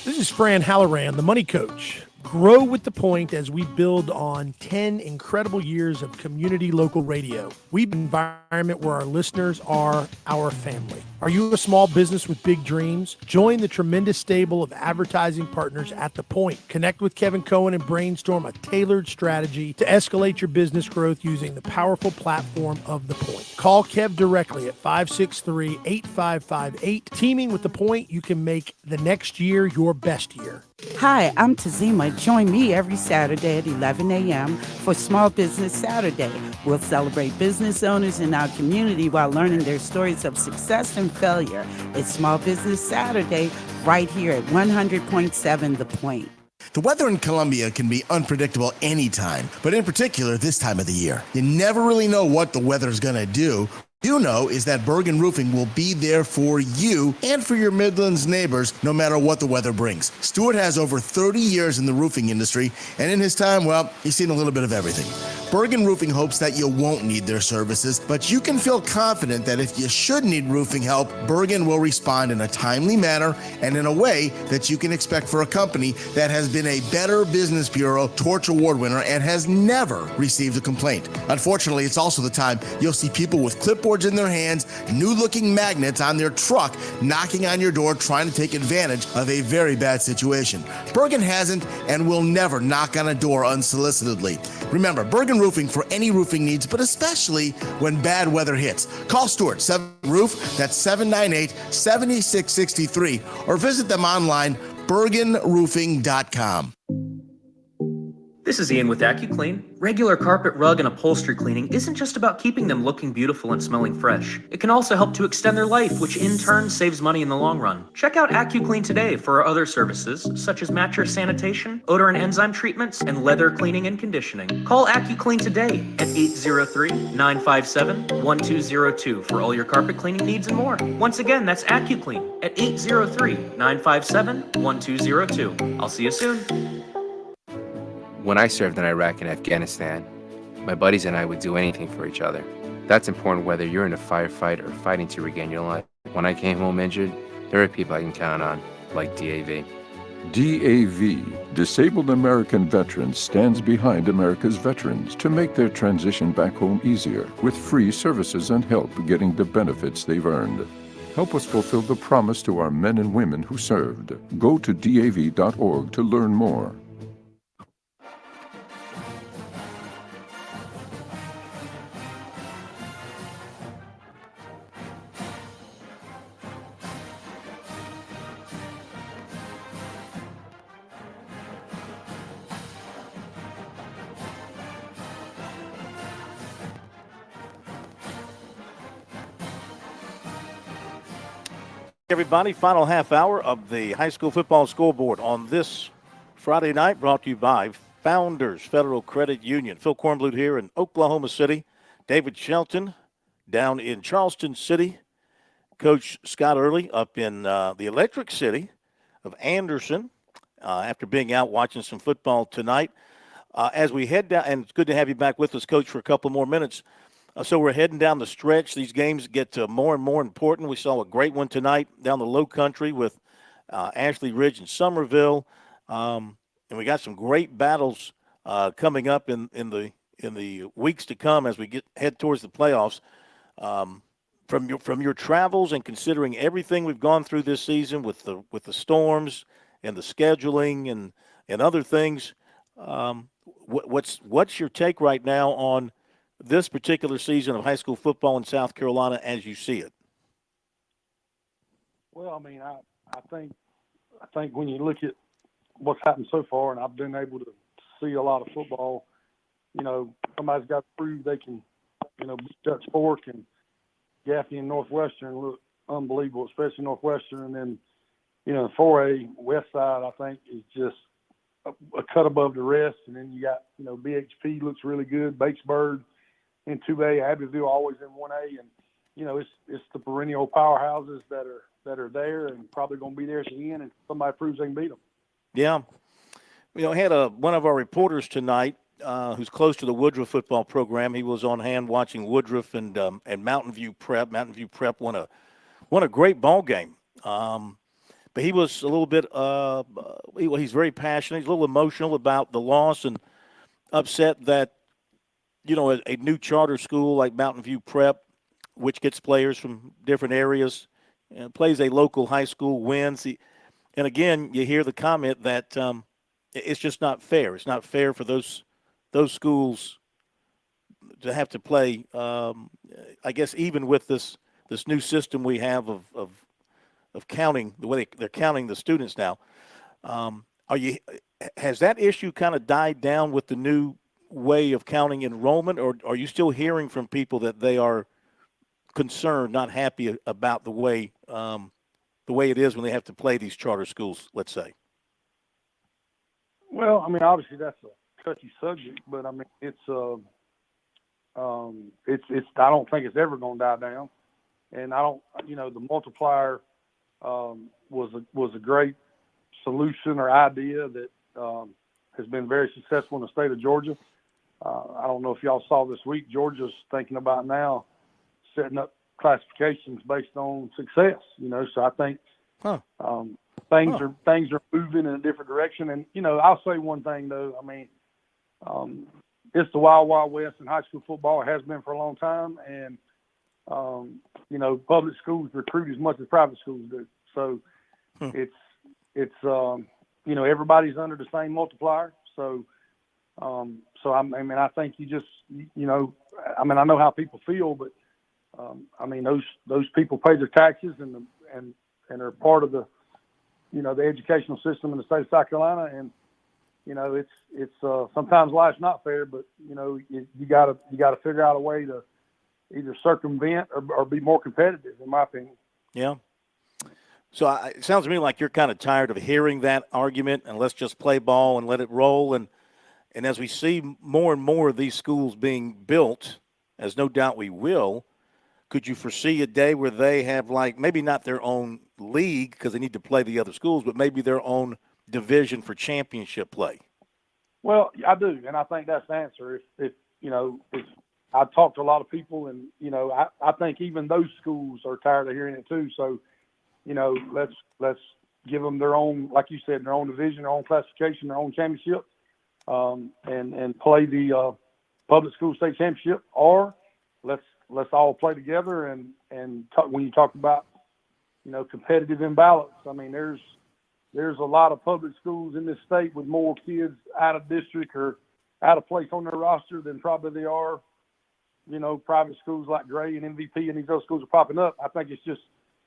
This is Fran Halloran, the money coach. Grow with the point as we build on 10 incredible years of community local radio. We have an environment where our listeners are our family. Are you a small business with big dreams? Join the tremendous stable of advertising partners at The Point. Connect with Kevin Cohen and brainstorm a tailored strategy to escalate your business growth using the powerful platform of The Point. Call Kev directly at 563-8558. Teaming with The Point, you can make the next year your best year. Hi, I'm Tazima. Join me every Saturday at 11 a.m. for Small Business Saturday. We'll celebrate business owners in our community while learning their stories of success and failure. It's Small Business Saturday right here at 100.7 The Point. The weather in Columbia can be unpredictable anytime, but in particular this time of the year. You never really know what the weather's going to do. You know is that Bergen Roofing will be there for you and for your Midlands neighbors no matter what the weather brings. Stuart has over 30 years in the roofing industry, and in his time, well, he's seen a little bit of everything. Bergen Roofing hopes that you won't need their services, but you can feel confident that if you should need roofing help, Bergen will respond in a timely manner and in a way that you can expect for a company that has been a Better Business Bureau Torch Award winner and has never received a complaint. Unfortunately, it's also the time you'll see people with clipboards in their hands, new-looking magnets on their truck, knocking on your door trying to take advantage of a very bad situation. Bergen hasn't and will never knock on a door unsolicitedly. Remember, Bergen Roofing for any roofing needs, but especially when bad weather hits. Call Stuart, 7 Roof, that's 798-7663, or visit them online, bergenroofing.com. This is Ian with AccuClean. Regular carpet, rug, and upholstery cleaning isn't just about keeping them looking beautiful and smelling fresh. It can also help to extend their life, which in turn saves money in the long run. Check out AccuClean today for our other services, such as mattress sanitation, odor and enzyme treatments, and leather cleaning and conditioning. Call AccuClean today at 803-957-1202 for all your carpet cleaning needs and more. Once again, that's AccuClean at 803-957-1202. I'll see you soon. When I served in Iraq and Afghanistan, my buddies and I would do anything for each other. That's important whether you're in a firefight or fighting to regain your life. When I came home injured, there are people I can count on, like DAV. DAV, Disabled American Veterans, stands behind America's veterans to make their transition back home easier with free services and help getting the benefits they've earned. Help us fulfill the promise to our men and women who served. Go to DAV.org to learn more. Everybody, final half hour of the high school football scoreboard on this Friday night, brought to you by Founders Federal Credit Union. Phil Kornblut here in Oklahoma City. David Shelton down in Charleston City. Coach Scott Early up in the Electric City of Anderson after being out watching some football tonight. As we head down, and it's good to have you back with us, Coach, for a couple more minutes. So we're heading down the stretch. These games get more and more important. We saw a great one tonight down the Low Country with Ashley Ridge and Somerville, and we got some great battles coming up in the weeks to come as we head towards the playoffs. From your travels and considering everything we've gone through this season with the storms and the scheduling and other things, what's your take right now on this particular season of high school football in South Carolina as you see it? Well, I mean, I think when you look at what's happened so far, and I've been able to see a lot of football, somebody's got to prove they can, beat Dutch Fork and Gaffney and Northwestern look unbelievable, especially Northwestern. And then, 4A West Side, I think, is just a cut above the rest. And then you got, BHP looks really good, Batesburg in 2A, Abbeville always in 1A. And, it's the perennial powerhouses that are there and probably going to be there at the end, and somebody proves they can beat them. Yeah. I had one of our reporters tonight who's close to the Woodruff football program. He was on hand watching Woodruff and Mountain View Prep. Mountain View Prep won a great ball game. But he was a little bit he's very passionate. He's a little emotional about the loss and upset that, a new charter school like Mountain View Prep, which gets players from different areas, plays a local high school, wins. And again, you hear the comment that it's just not fair. It's not fair for those schools to have to play. I guess even with this new system we have of counting, the way they're counting the students now, has that issue kind of died down with the new way of counting enrollment, or are you still hearing from people that they are concerned, not happy about the way it is when they have to play these charter schools, let's say? Well, I mean, obviously that's a touchy subject, but I mean, it's I don't think it's ever going to die down, and I don't, the multiplier was a great solution or idea that has been very successful in the state of Georgia. I don't know if y'all saw this week, Georgia's thinking about now setting up classifications based on success, so I think things are moving in a different direction. And, I'll say one thing though, I mean, it's the wild, wild west in high school football. It has been for a long time. And, public schools recruit as much as private schools do. So it's everybody's under the same multiplier. So I think you just, I know how people feel, but those people pay their taxes and are part of the, the educational system in the state of South Carolina. And, it's sometimes life's not fair, but, you gotta figure out a way to either circumvent or be more competitive, in my opinion. Yeah. So it sounds to me like you're kind of tired of hearing that argument and let's just play ball and let it roll. And as we see more and more of these schools being built, as no doubt we will, could you foresee a day where they have, like, maybe not their own league because they need to play the other schools, but maybe their own division for championship play? Well, I do, and I think that's the answer. If I've talked to a lot of people, and I think even those schools are tired of hearing it too. So, let's give them their own, like you said, their own division, their own classification, their own championship, and play the public school state championship, or let's all play together and talk, when you talk about, competitive imbalance. I mean, there's a lot of public schools in this state with more kids out of district or out of place on their roster than probably there are, private schools like Gray and MVP and these other schools are popping up. I think it's just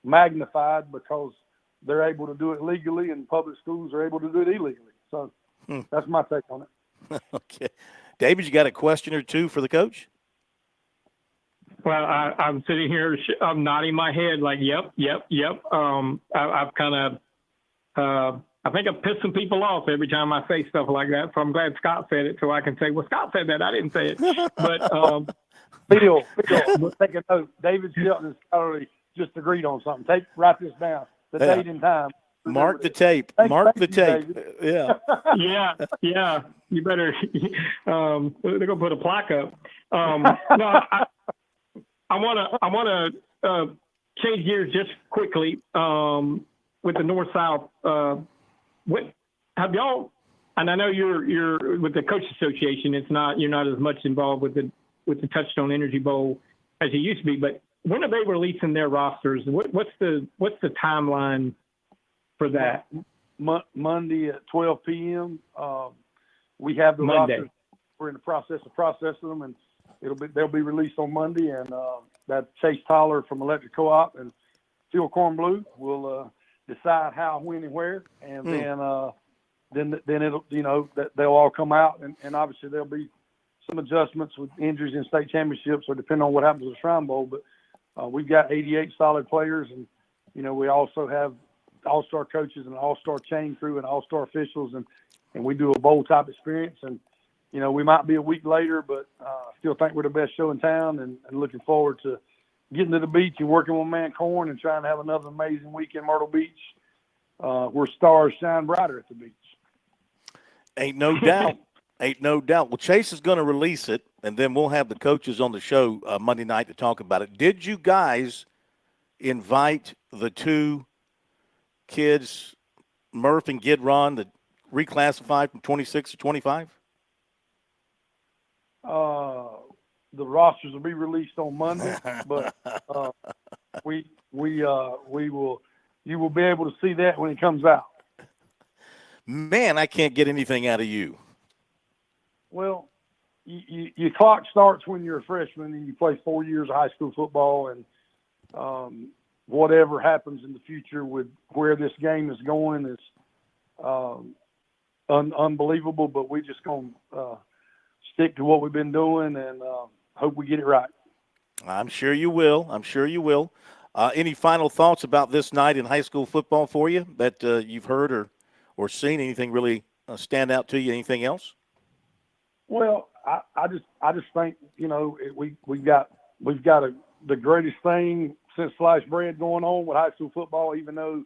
magnified because they're able to do it legally and public schools are able to do it illegally. So that's my take on it. Okay. David, you got a question or two for the coach? Well, I'm sitting here, I'm nodding my head like, yep. I've kind of, I think I've pissed some people off every time I say stuff like that. So I'm glad Scott said it so I can say, well, Scott said that. I didn't say it. But Bill, take a note. David Shelton has already just agreed on something. Write this down. The date and time. Mark the tape. Mark the tape. Yeah. Yeah. You better. They're gonna put a plaque up. No, I want to change gears just quickly with the North South. What have y'all? And I know you're with the Coach Association. You're not as much involved with the Touchstone Energy Bowl as you used to be. But when are they releasing their rosters? What's the timeline for that? Monday at 12 p.m. We have the Monday. rosters. We're in the process of processing them, and they'll be released on Monday. And that Chase Tyler from Electric Co-op and Phil Cornblue will decide how, when, and where, and then it'll they'll all come out, and obviously there'll be some adjustments with injuries in state championships, or depending on what happens with the Shrine Bowl. But we've got 88 solid players, and we also have all-star coaches and all-star chain crew and all-star officials, and we do a bowl type experience. And we might be a week later, but I still think we're the best show in town, and looking forward to getting to the beach and working with Man Corn and trying to have another amazing week in Myrtle Beach, where stars shine brighter at the beach. Ain't no doubt. Ain't no doubt. Well, Chase is going to release it, and then we'll have the coaches on the show Monday night to talk about it. Did you guys invite the two kids, Murph and Gidron, that reclassified from 26 to 25? The rosters will be released on Monday, but you will be able to see that when it comes out. Man, I can't get anything out of you. Well, your clock starts when you're a freshman and you play 4 years of high school football, and whatever happens in the future with where this game is going is unbelievable. But we just gonna stick to what we've been doing and hope we get it right. I'm sure you will. I'm sure you will. Any final thoughts about this night in high school football for you that you've heard or seen? Anything really stand out to you? Anything else? Well, I just think we've got the greatest thing since sliced bread going on with high school football. Even though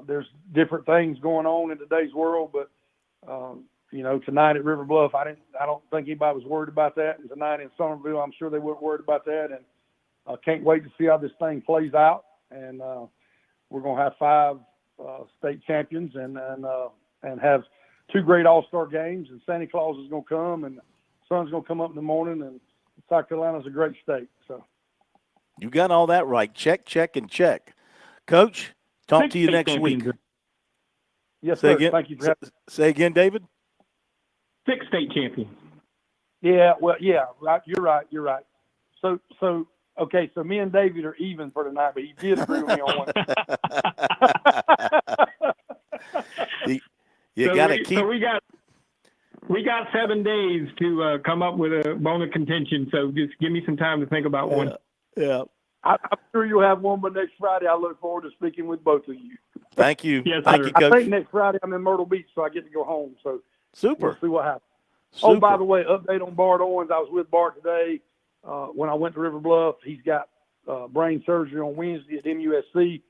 there's different things going on in today's world, but tonight at River Bluff, I don't think anybody was worried about that. And tonight in Somerville, I'm sure they weren't worried about that. And I can't wait to see how this thing plays out. And we're gonna have 5 state champions and have 2 great all-star games. And Santa Claus is gonna come, and the sun's gonna come up in the morning. And South Carolina's a great state. So you got all that right. Check, check, and check. Coach, talk to you next week. Yes, say sir. Again, Thank you for having me. Say again, David. 6 state champions. Yeah, well, yeah, right. You're right. So okay, so me and David are even for tonight, but he did agree with me on one. So we got 7 days to come up with a bone of contention. So just give me some time to think about one. Yeah. I'm sure you'll have one by next Friday. I look forward to speaking with both of you. Thank you. Yes, Thank sir. you, Coach. I think next Friday I'm in Myrtle Beach, so I get to go home. So super. We'll see what happens. Super. Oh, by the way, update on Bart Owens. I was with Bart today when I went to River Bluff. He's got brain surgery on Wednesday at MUSC.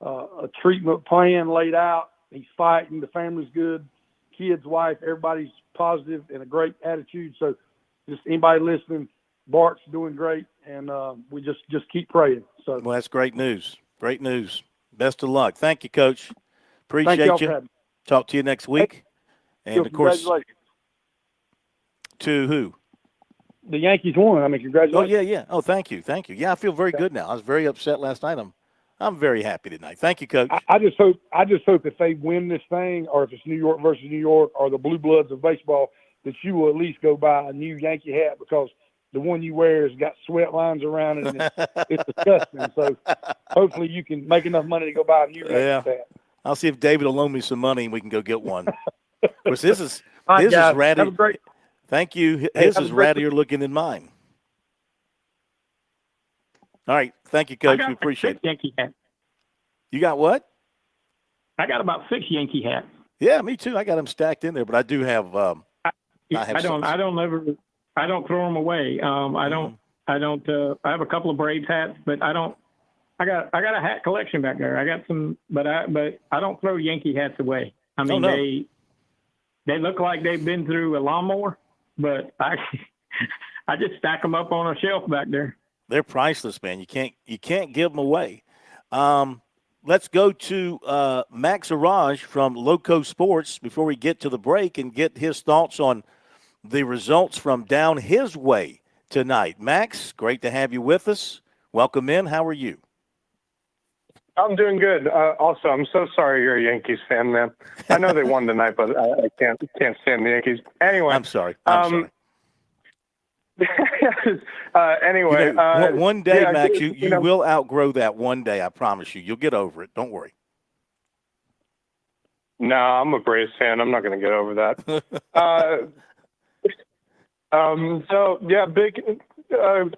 A treatment plan laid out. He's fighting. The family's good. Kids, wife, everybody's positive and a great attitude. So just anybody listening, Bart's doing great, and we just keep praying. So well, that's great news. Great news. Best of luck. Thank you, Coach. Appreciate Thank you. y'all for having me. Talk to you next week. And of course, congratulations. To who? The Yankees won. I mean, congratulations. Oh yeah. Oh, thank you. Yeah, I feel very good now. I was very upset last night. I'm very happy tonight. Thank you, Coach. I just hope if they win this thing, or if it's New York versus New York, or the Blue Bloods of baseball, that you will at least go buy a new Yankee hat, because the one you wear has got sweat lines around it, and it's disgusting. So hopefully you can make enough money to go buy a new Yankee hat. I'll see if David will loan me some money and we can go get one. Of course, his is ratty. Have a great. Thank you. His is rattier looking than mine. All right. Thank you, Coach. We appreciate it. Yankee hat. You got what? I got about 6 Yankee hats. Yeah, me too. I got them stacked in there, but I do have. I don't throw them away. I have a couple of Braves hats, but I don't I got a hat collection back there. I got some, but I don't throw Yankee hats away. I mean, no. they look like they've been through a lawnmower, but I just stack them up on a shelf back there. They're priceless, man. You can't give them away. Let's go to Max Araj from Loco Sports before we get to the break and get his thoughts on the results from down his way tonight. Max, great to have you with us. Welcome in. How are you? I'm doing good. Also, I'm so sorry you're a Yankees fan, man. I know they won tonight, but I can't stand the Yankees. Anyway, I'm sorry. Anyway, one day, yeah, Max, you will outgrow that one day. I promise you. You'll get over it. Don't worry. No, I'm a Braves fan. I'm not going to get over that. So yeah,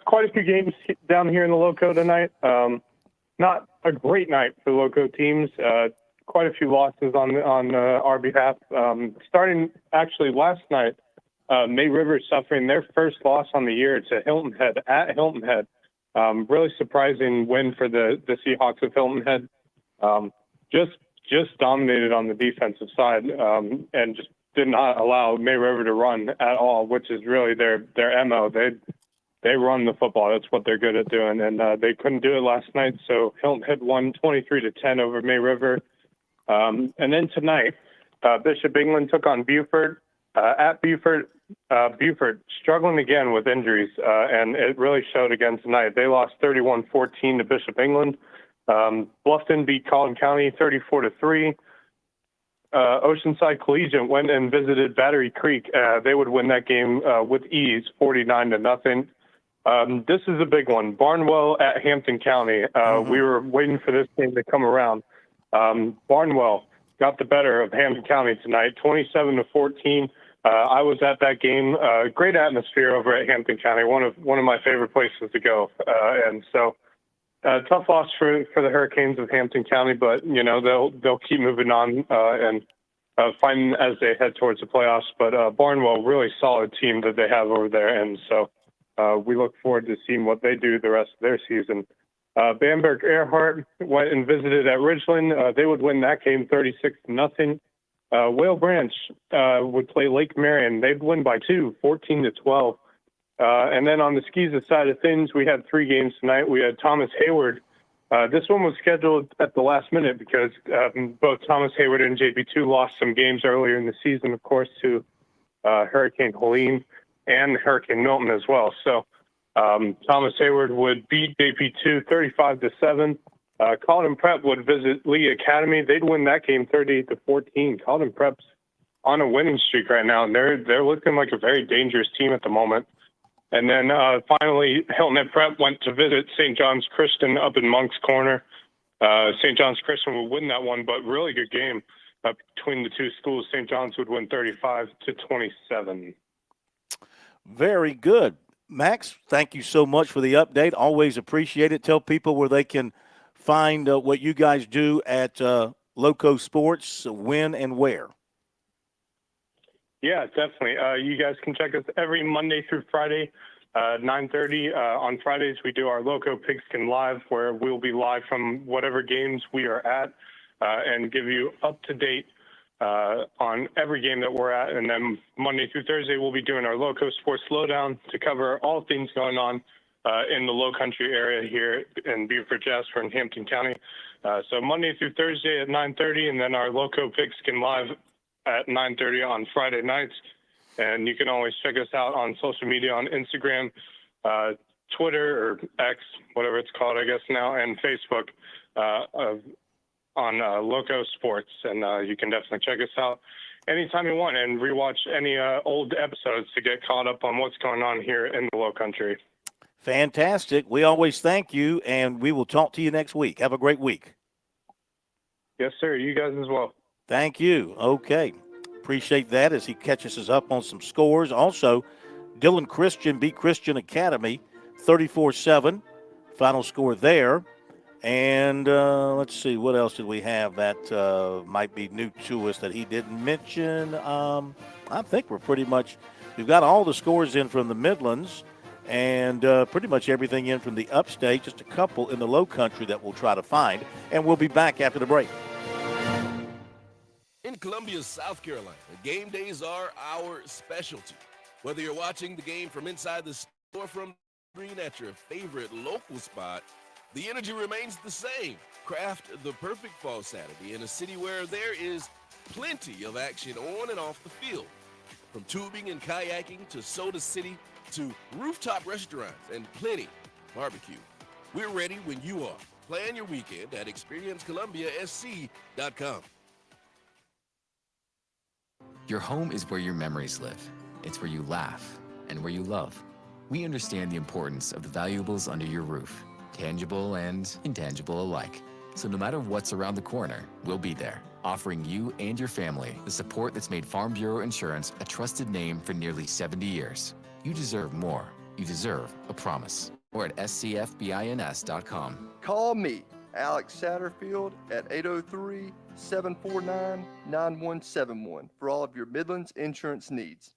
quite a few games down here in the Loco tonight. Not a great night for Loco teams. Quite a few losses on our behalf. Starting actually last night, May River suffering their first loss on the year to Hilton Head at Hilton Head. Really surprising win for the Seahawks of Hilton Head. Just dominated on the defensive side and just did not allow May River to run at all, which is really their MO. They run the football. That's what they're good at doing, and they couldn't do it last night. So Hilton Head won 23-10 over May River. And then tonight, Bishop England took on Beaufort at Beaufort. Beaufort struggling again with injuries, and it really showed again tonight. They lost 31-14 to Bishop England. Bluffton beat Collin County 34-3. Oceanside Collegiate went and visited Battery Creek. They would win that game with ease, 49-0. This is a big one. Barnwell at Hampton County. We were waiting for this game to come around. Barnwell got the better of Hampton County tonight, 27-14. I was at that game. Great atmosphere over at Hampton County. One of my favorite places to go. And so tough loss for the Hurricanes of Hampton County, but they'll keep moving on and fighting as they head towards the playoffs. But Barnwell, really solid team that they have over there, and so we look forward to seeing what they do the rest of their season. Bamberg Earhart went and visited at Ridgeland. They would win that game 36-0. Whale Branch would play Lake Marion. They'd win by 2, 14-12. And then on the Skeeza side of things, we had 3 games tonight. We had Thomas Hayward. This one was scheduled at the last minute because both Thomas Hayward and JP2 lost some games earlier in the season, of course, to Hurricane Helene and Hurricane Milton as well. So Thomas Hayward would beat JP2 35-7. Colden Prep would visit Lee Academy. They'd win that game 38-14. Colden Prep's on a winning streak right now, and they're looking like a very dangerous team at the moment. And then finally, Hilton Head Prep went to visit St. John's Christian up in Monk's Corner. St. John's Christian would win that one, but really good game between the two schools. St. John's would win 35-27. Very good. Max, thank you so much for the update. Always appreciate it. Tell people where they can find what you guys do at Loco Sports, when and where. Yeah, definitely. You guys can check us every Monday through Friday, 9:30. On Fridays, we do our Loco Pigskin Live, where we'll be live from whatever games we are at and give you up-to-date on every game that we're at. And then Monday through Thursday, we'll be doing our Loco Sports Lowdown to cover all things going on in the Low Country area here in Beaufort, Jasper, and Hampton County. So Monday through Thursday at 9:30, and then our Loco Pigskin Live at 9:30 on Friday nights. And you can always check us out on social media on Instagram, Twitter, or X, whatever it's called, I guess now, and Facebook on Loco Sports. And you can definitely check us out anytime you want and rewatch any old episodes to get caught up on what's going on here in the Low Country. Fantastic. We always thank you, and we will talk to you next week. Have a great week. Yes, sir. You guys as well. Thank you. Okay. Appreciate that as he catches us up on some scores. Also, Dillon Christian beat Christian Academy 34-7. Final score there. And let's see, what else did we have that might be new to us that he didn't mention? I think we've got all the scores in from the Midlands. and pretty much everything in from the upstate, just a couple in the low country that we'll try to find. And we'll be back after the break. In Columbia, South Carolina, game days are our specialty. Whether you're watching the game from inside the store or from the screen at your favorite local spot, the energy remains the same. Craft the perfect fall Saturday in a city where there is plenty of action on and off the field. From tubing and kayaking to Soda City to rooftop restaurants and plenty barbecue. We're ready when you are. Plan your weekend at experiencecolumbiasc.com. Your home is where your memories live. It's where you laugh and where you love. We understand the importance of the valuables under your roof, tangible and intangible alike. So no matter what's around the corner, we'll be there, offering you and your family the support that's made Farm Bureau Insurance a trusted name for nearly 70 years. You deserve more. You deserve a promise. Or at scfbins.com. Call me, Alex Satterfield, at 803-749-9171 for all of your Midlands insurance needs.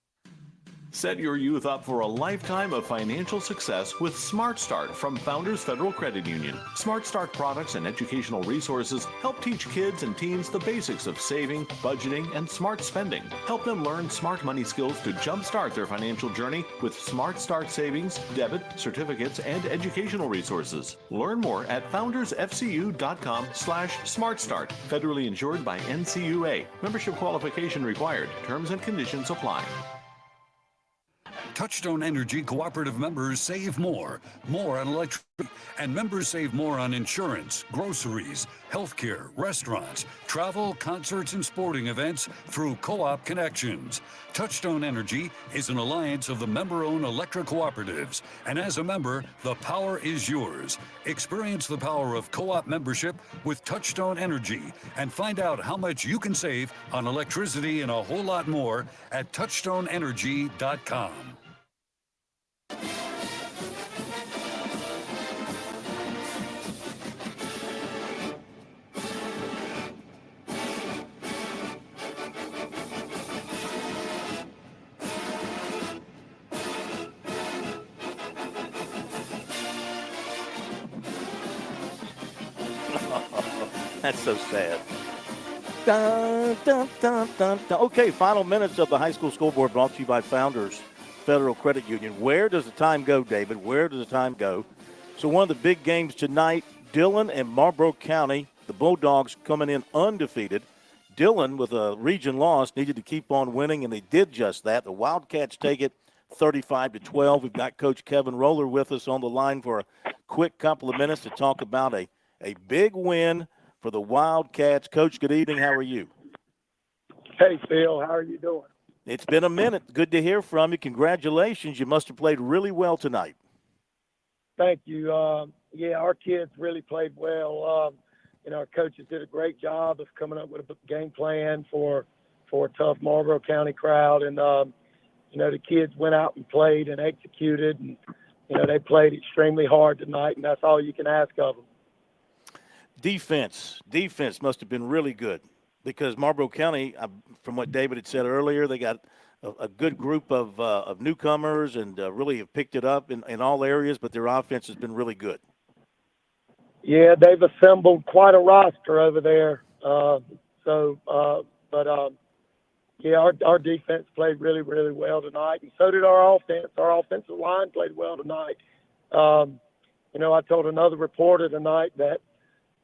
Set your youth up for a lifetime of financial success with Smart Start from Founders Federal Credit Union. Smart Start products and educational resources help teach kids and teens the basics of saving, budgeting, and smart spending. Help them learn smart money skills to jumpstart their financial journey with Smart Start savings, debit, certificates, and educational resources. Learn more at foundersfcu.com/smartstart. Federally insured by NCUA. Membership qualification required. Terms and conditions apply. Touchstone Energy cooperative members save more on electricity, and members save more on insurance, groceries, healthcare, restaurants, travel, concerts, and sporting events through Co-op Connections. Touchstone Energy is an alliance of the member-owned electric cooperatives, and as a member, the power is yours. Experience the power of co-op membership with Touchstone Energy and find out how much you can save on electricity and a whole lot more at touchstoneenergy.com. That's so sad. Dun, dun, dun, dun, dun. Okay, final minutes of the high school scoreboard brought to you by Founders Federal Credit Union. Where does the time go, David? Where does the time go? So one of the big games tonight, Dillon and Marlboro County, the Bulldogs coming in undefeated. Dillon, with a region loss, needed to keep on winning, and they did just that. The Wildcats take it 35-12. We've got Coach Kevin Roller with us on the line for a quick couple of minutes to talk about a big win for the Wildcats. Coach, good evening. How are you? Hey, Phil. How are you doing? It's been a minute. Good to hear from you. Congratulations. You must have played really well tonight. Thank you. Yeah, our kids really played well. Our coaches did a great job of coming up with a game plan for a tough Marlboro County crowd. And, the kids went out and played and executed. And, they played extremely hard tonight, and that's all you can ask of them. Defense must have been really good because Marlboro County, from what David had said earlier, they got a good group of newcomers and really have picked it up in all areas, but their offense has been really good. Yeah, they've assembled quite a roster over there. Our defense played really, really well tonight, and so did our offense. Our offensive line played well tonight. I told another reporter tonight that,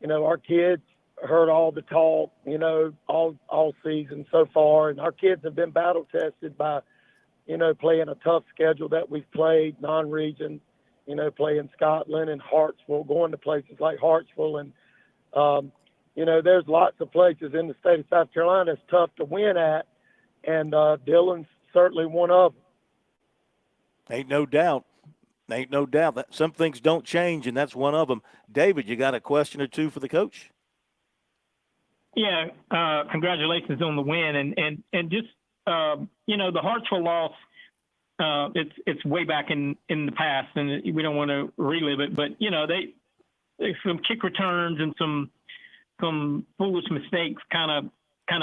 our kids heard all the talk, all season so far, and our kids have been battle tested by, playing a tough schedule that we've played, non-region, playing Scotland and Hartsville, going to places like Hartsville. And, there's lots of places in the state of South Carolina that's tough to win at, and Dillon's certainly one of them. Ain't no doubt that some things don't change, and that's one of them. David, you got a question or two for the coach? Yeah, congratulations on the win, and just the Hartsville loss. It's way back in the past, and we don't want to relive it. But they some kick returns and some foolish mistakes kind of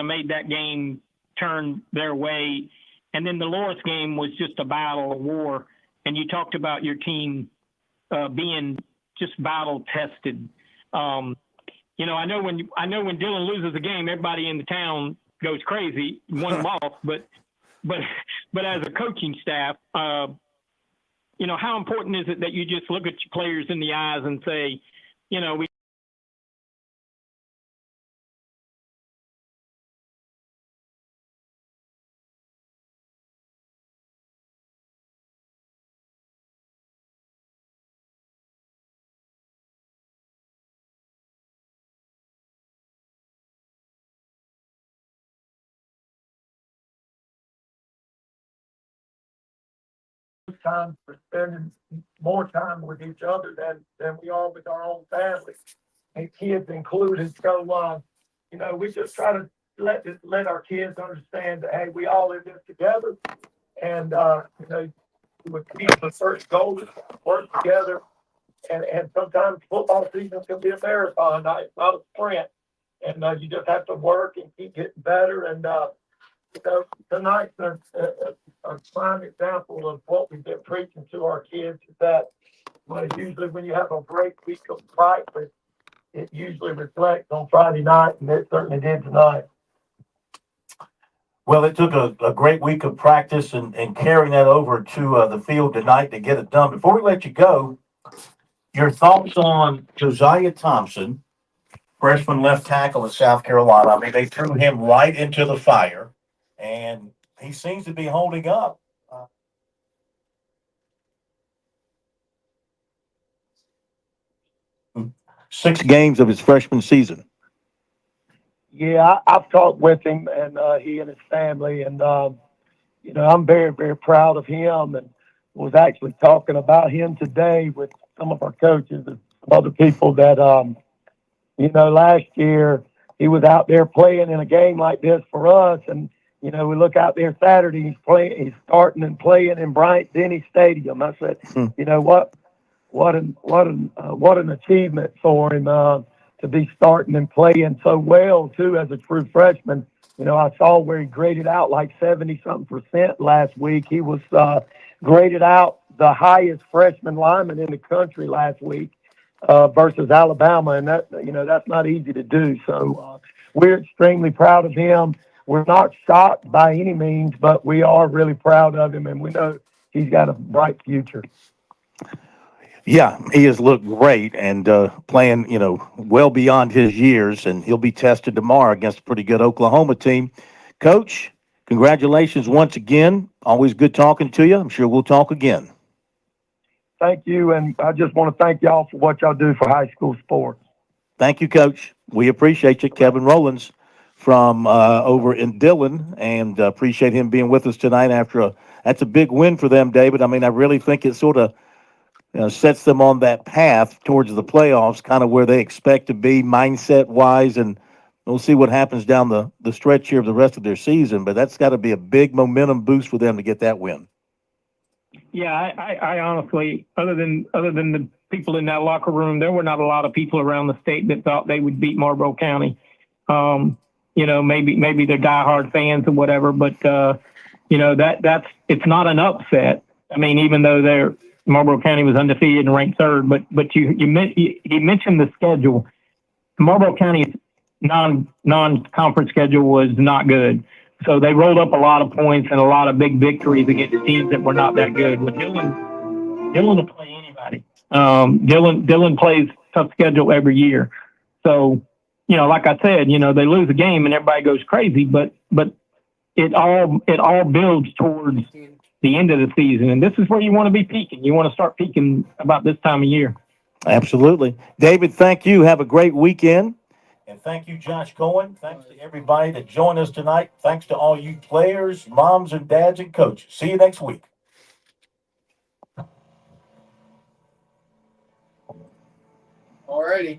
made that game turn their way. And then the Loris game was just a battle, a war. and you talked about your team being just battle tested. I know when Dillon loses a game, everybody in the town goes crazy, one loss. But as a coaching staff, how important is it that you just look at your players in the eyes and say, we. Time for spending more time with each other than we are with our own families, and kids included. So, we just try to let our kids understand that, hey, we all in this together, and with the first goal is to work together, and sometimes football season can be a marathon, not a sprint, and you just have to work and keep getting better, and tonight's a prime example of what we've been preaching to our kids, is that usually when you have a great week of practice, it usually reflects on Friday night, and it certainly did tonight. Well, it took a great week of practice and carrying that over to the field tonight to get it done. Before we let you go, your thoughts on Josiah Thompson, freshman left tackle of South Carolina. I mean, they threw him right into the fire, and he seems to be holding up. 6 games of his freshman season. Yeah, I've talked with him, and he and his family, and I'm very, very proud of him, and was actually talking about him today with some of our coaches and some other people that, last year he was out there playing in a game like this for us, and we look out there Saturday, he's starting and playing in Bryant-Denny Stadium. I said, what an achievement for him to be starting and playing so well too as a true freshman. I saw where he graded out like 70-something% last week. He was graded out the highest freshman lineman in the country last week versus Alabama, and that's not easy to do. So we're extremely proud of him. We're not shocked by any means, but we are really proud of him, and we know he's got a bright future. Yeah, he has looked great and playing, well beyond his years, and he'll be tested tomorrow against a pretty good Oklahoma team. Coach, congratulations once again. Always good talking to you. I'm sure we'll talk again. Thank you, and I just want to thank y'all for what y'all do for high school sports. Thank you, Coach. We appreciate you. Kevin Rowlands from over in Dillon, and appreciate him being with us tonight that's a big win for them, David. I mean, I really think it sort of sets them on that path towards the playoffs, kind of where they expect to be mindset-wise, and we'll see what happens down the stretch here of the rest of their season, but that's got to be a big momentum boost for them to get that win. Yeah, I honestly, other than the people in that locker room, there were not a lot of people around the state that thought they would beat Marlboro County. Maybe they're diehard fans or whatever, but it's not an upset. I mean, even though Marlboro County was undefeated and ranked third, but you mentioned the schedule. Marlboro County's non-conference schedule was not good. So they rolled up a lot of points and a lot of big victories against teams that were not that good. Well, Dillon will play anybody. Dillon plays tough schedule every year. So, like I said, they lose a game and everybody goes crazy, but it all builds towards the end of the season. And this is where you want to be peaking. You want to start peaking about this time of year. Absolutely. David, thank you. Have a great weekend. And thank you, Josh Cohen. Thanks to everybody that joined us tonight. Thanks to all you players, moms and dads, and coaches. See you next week. Alrighty.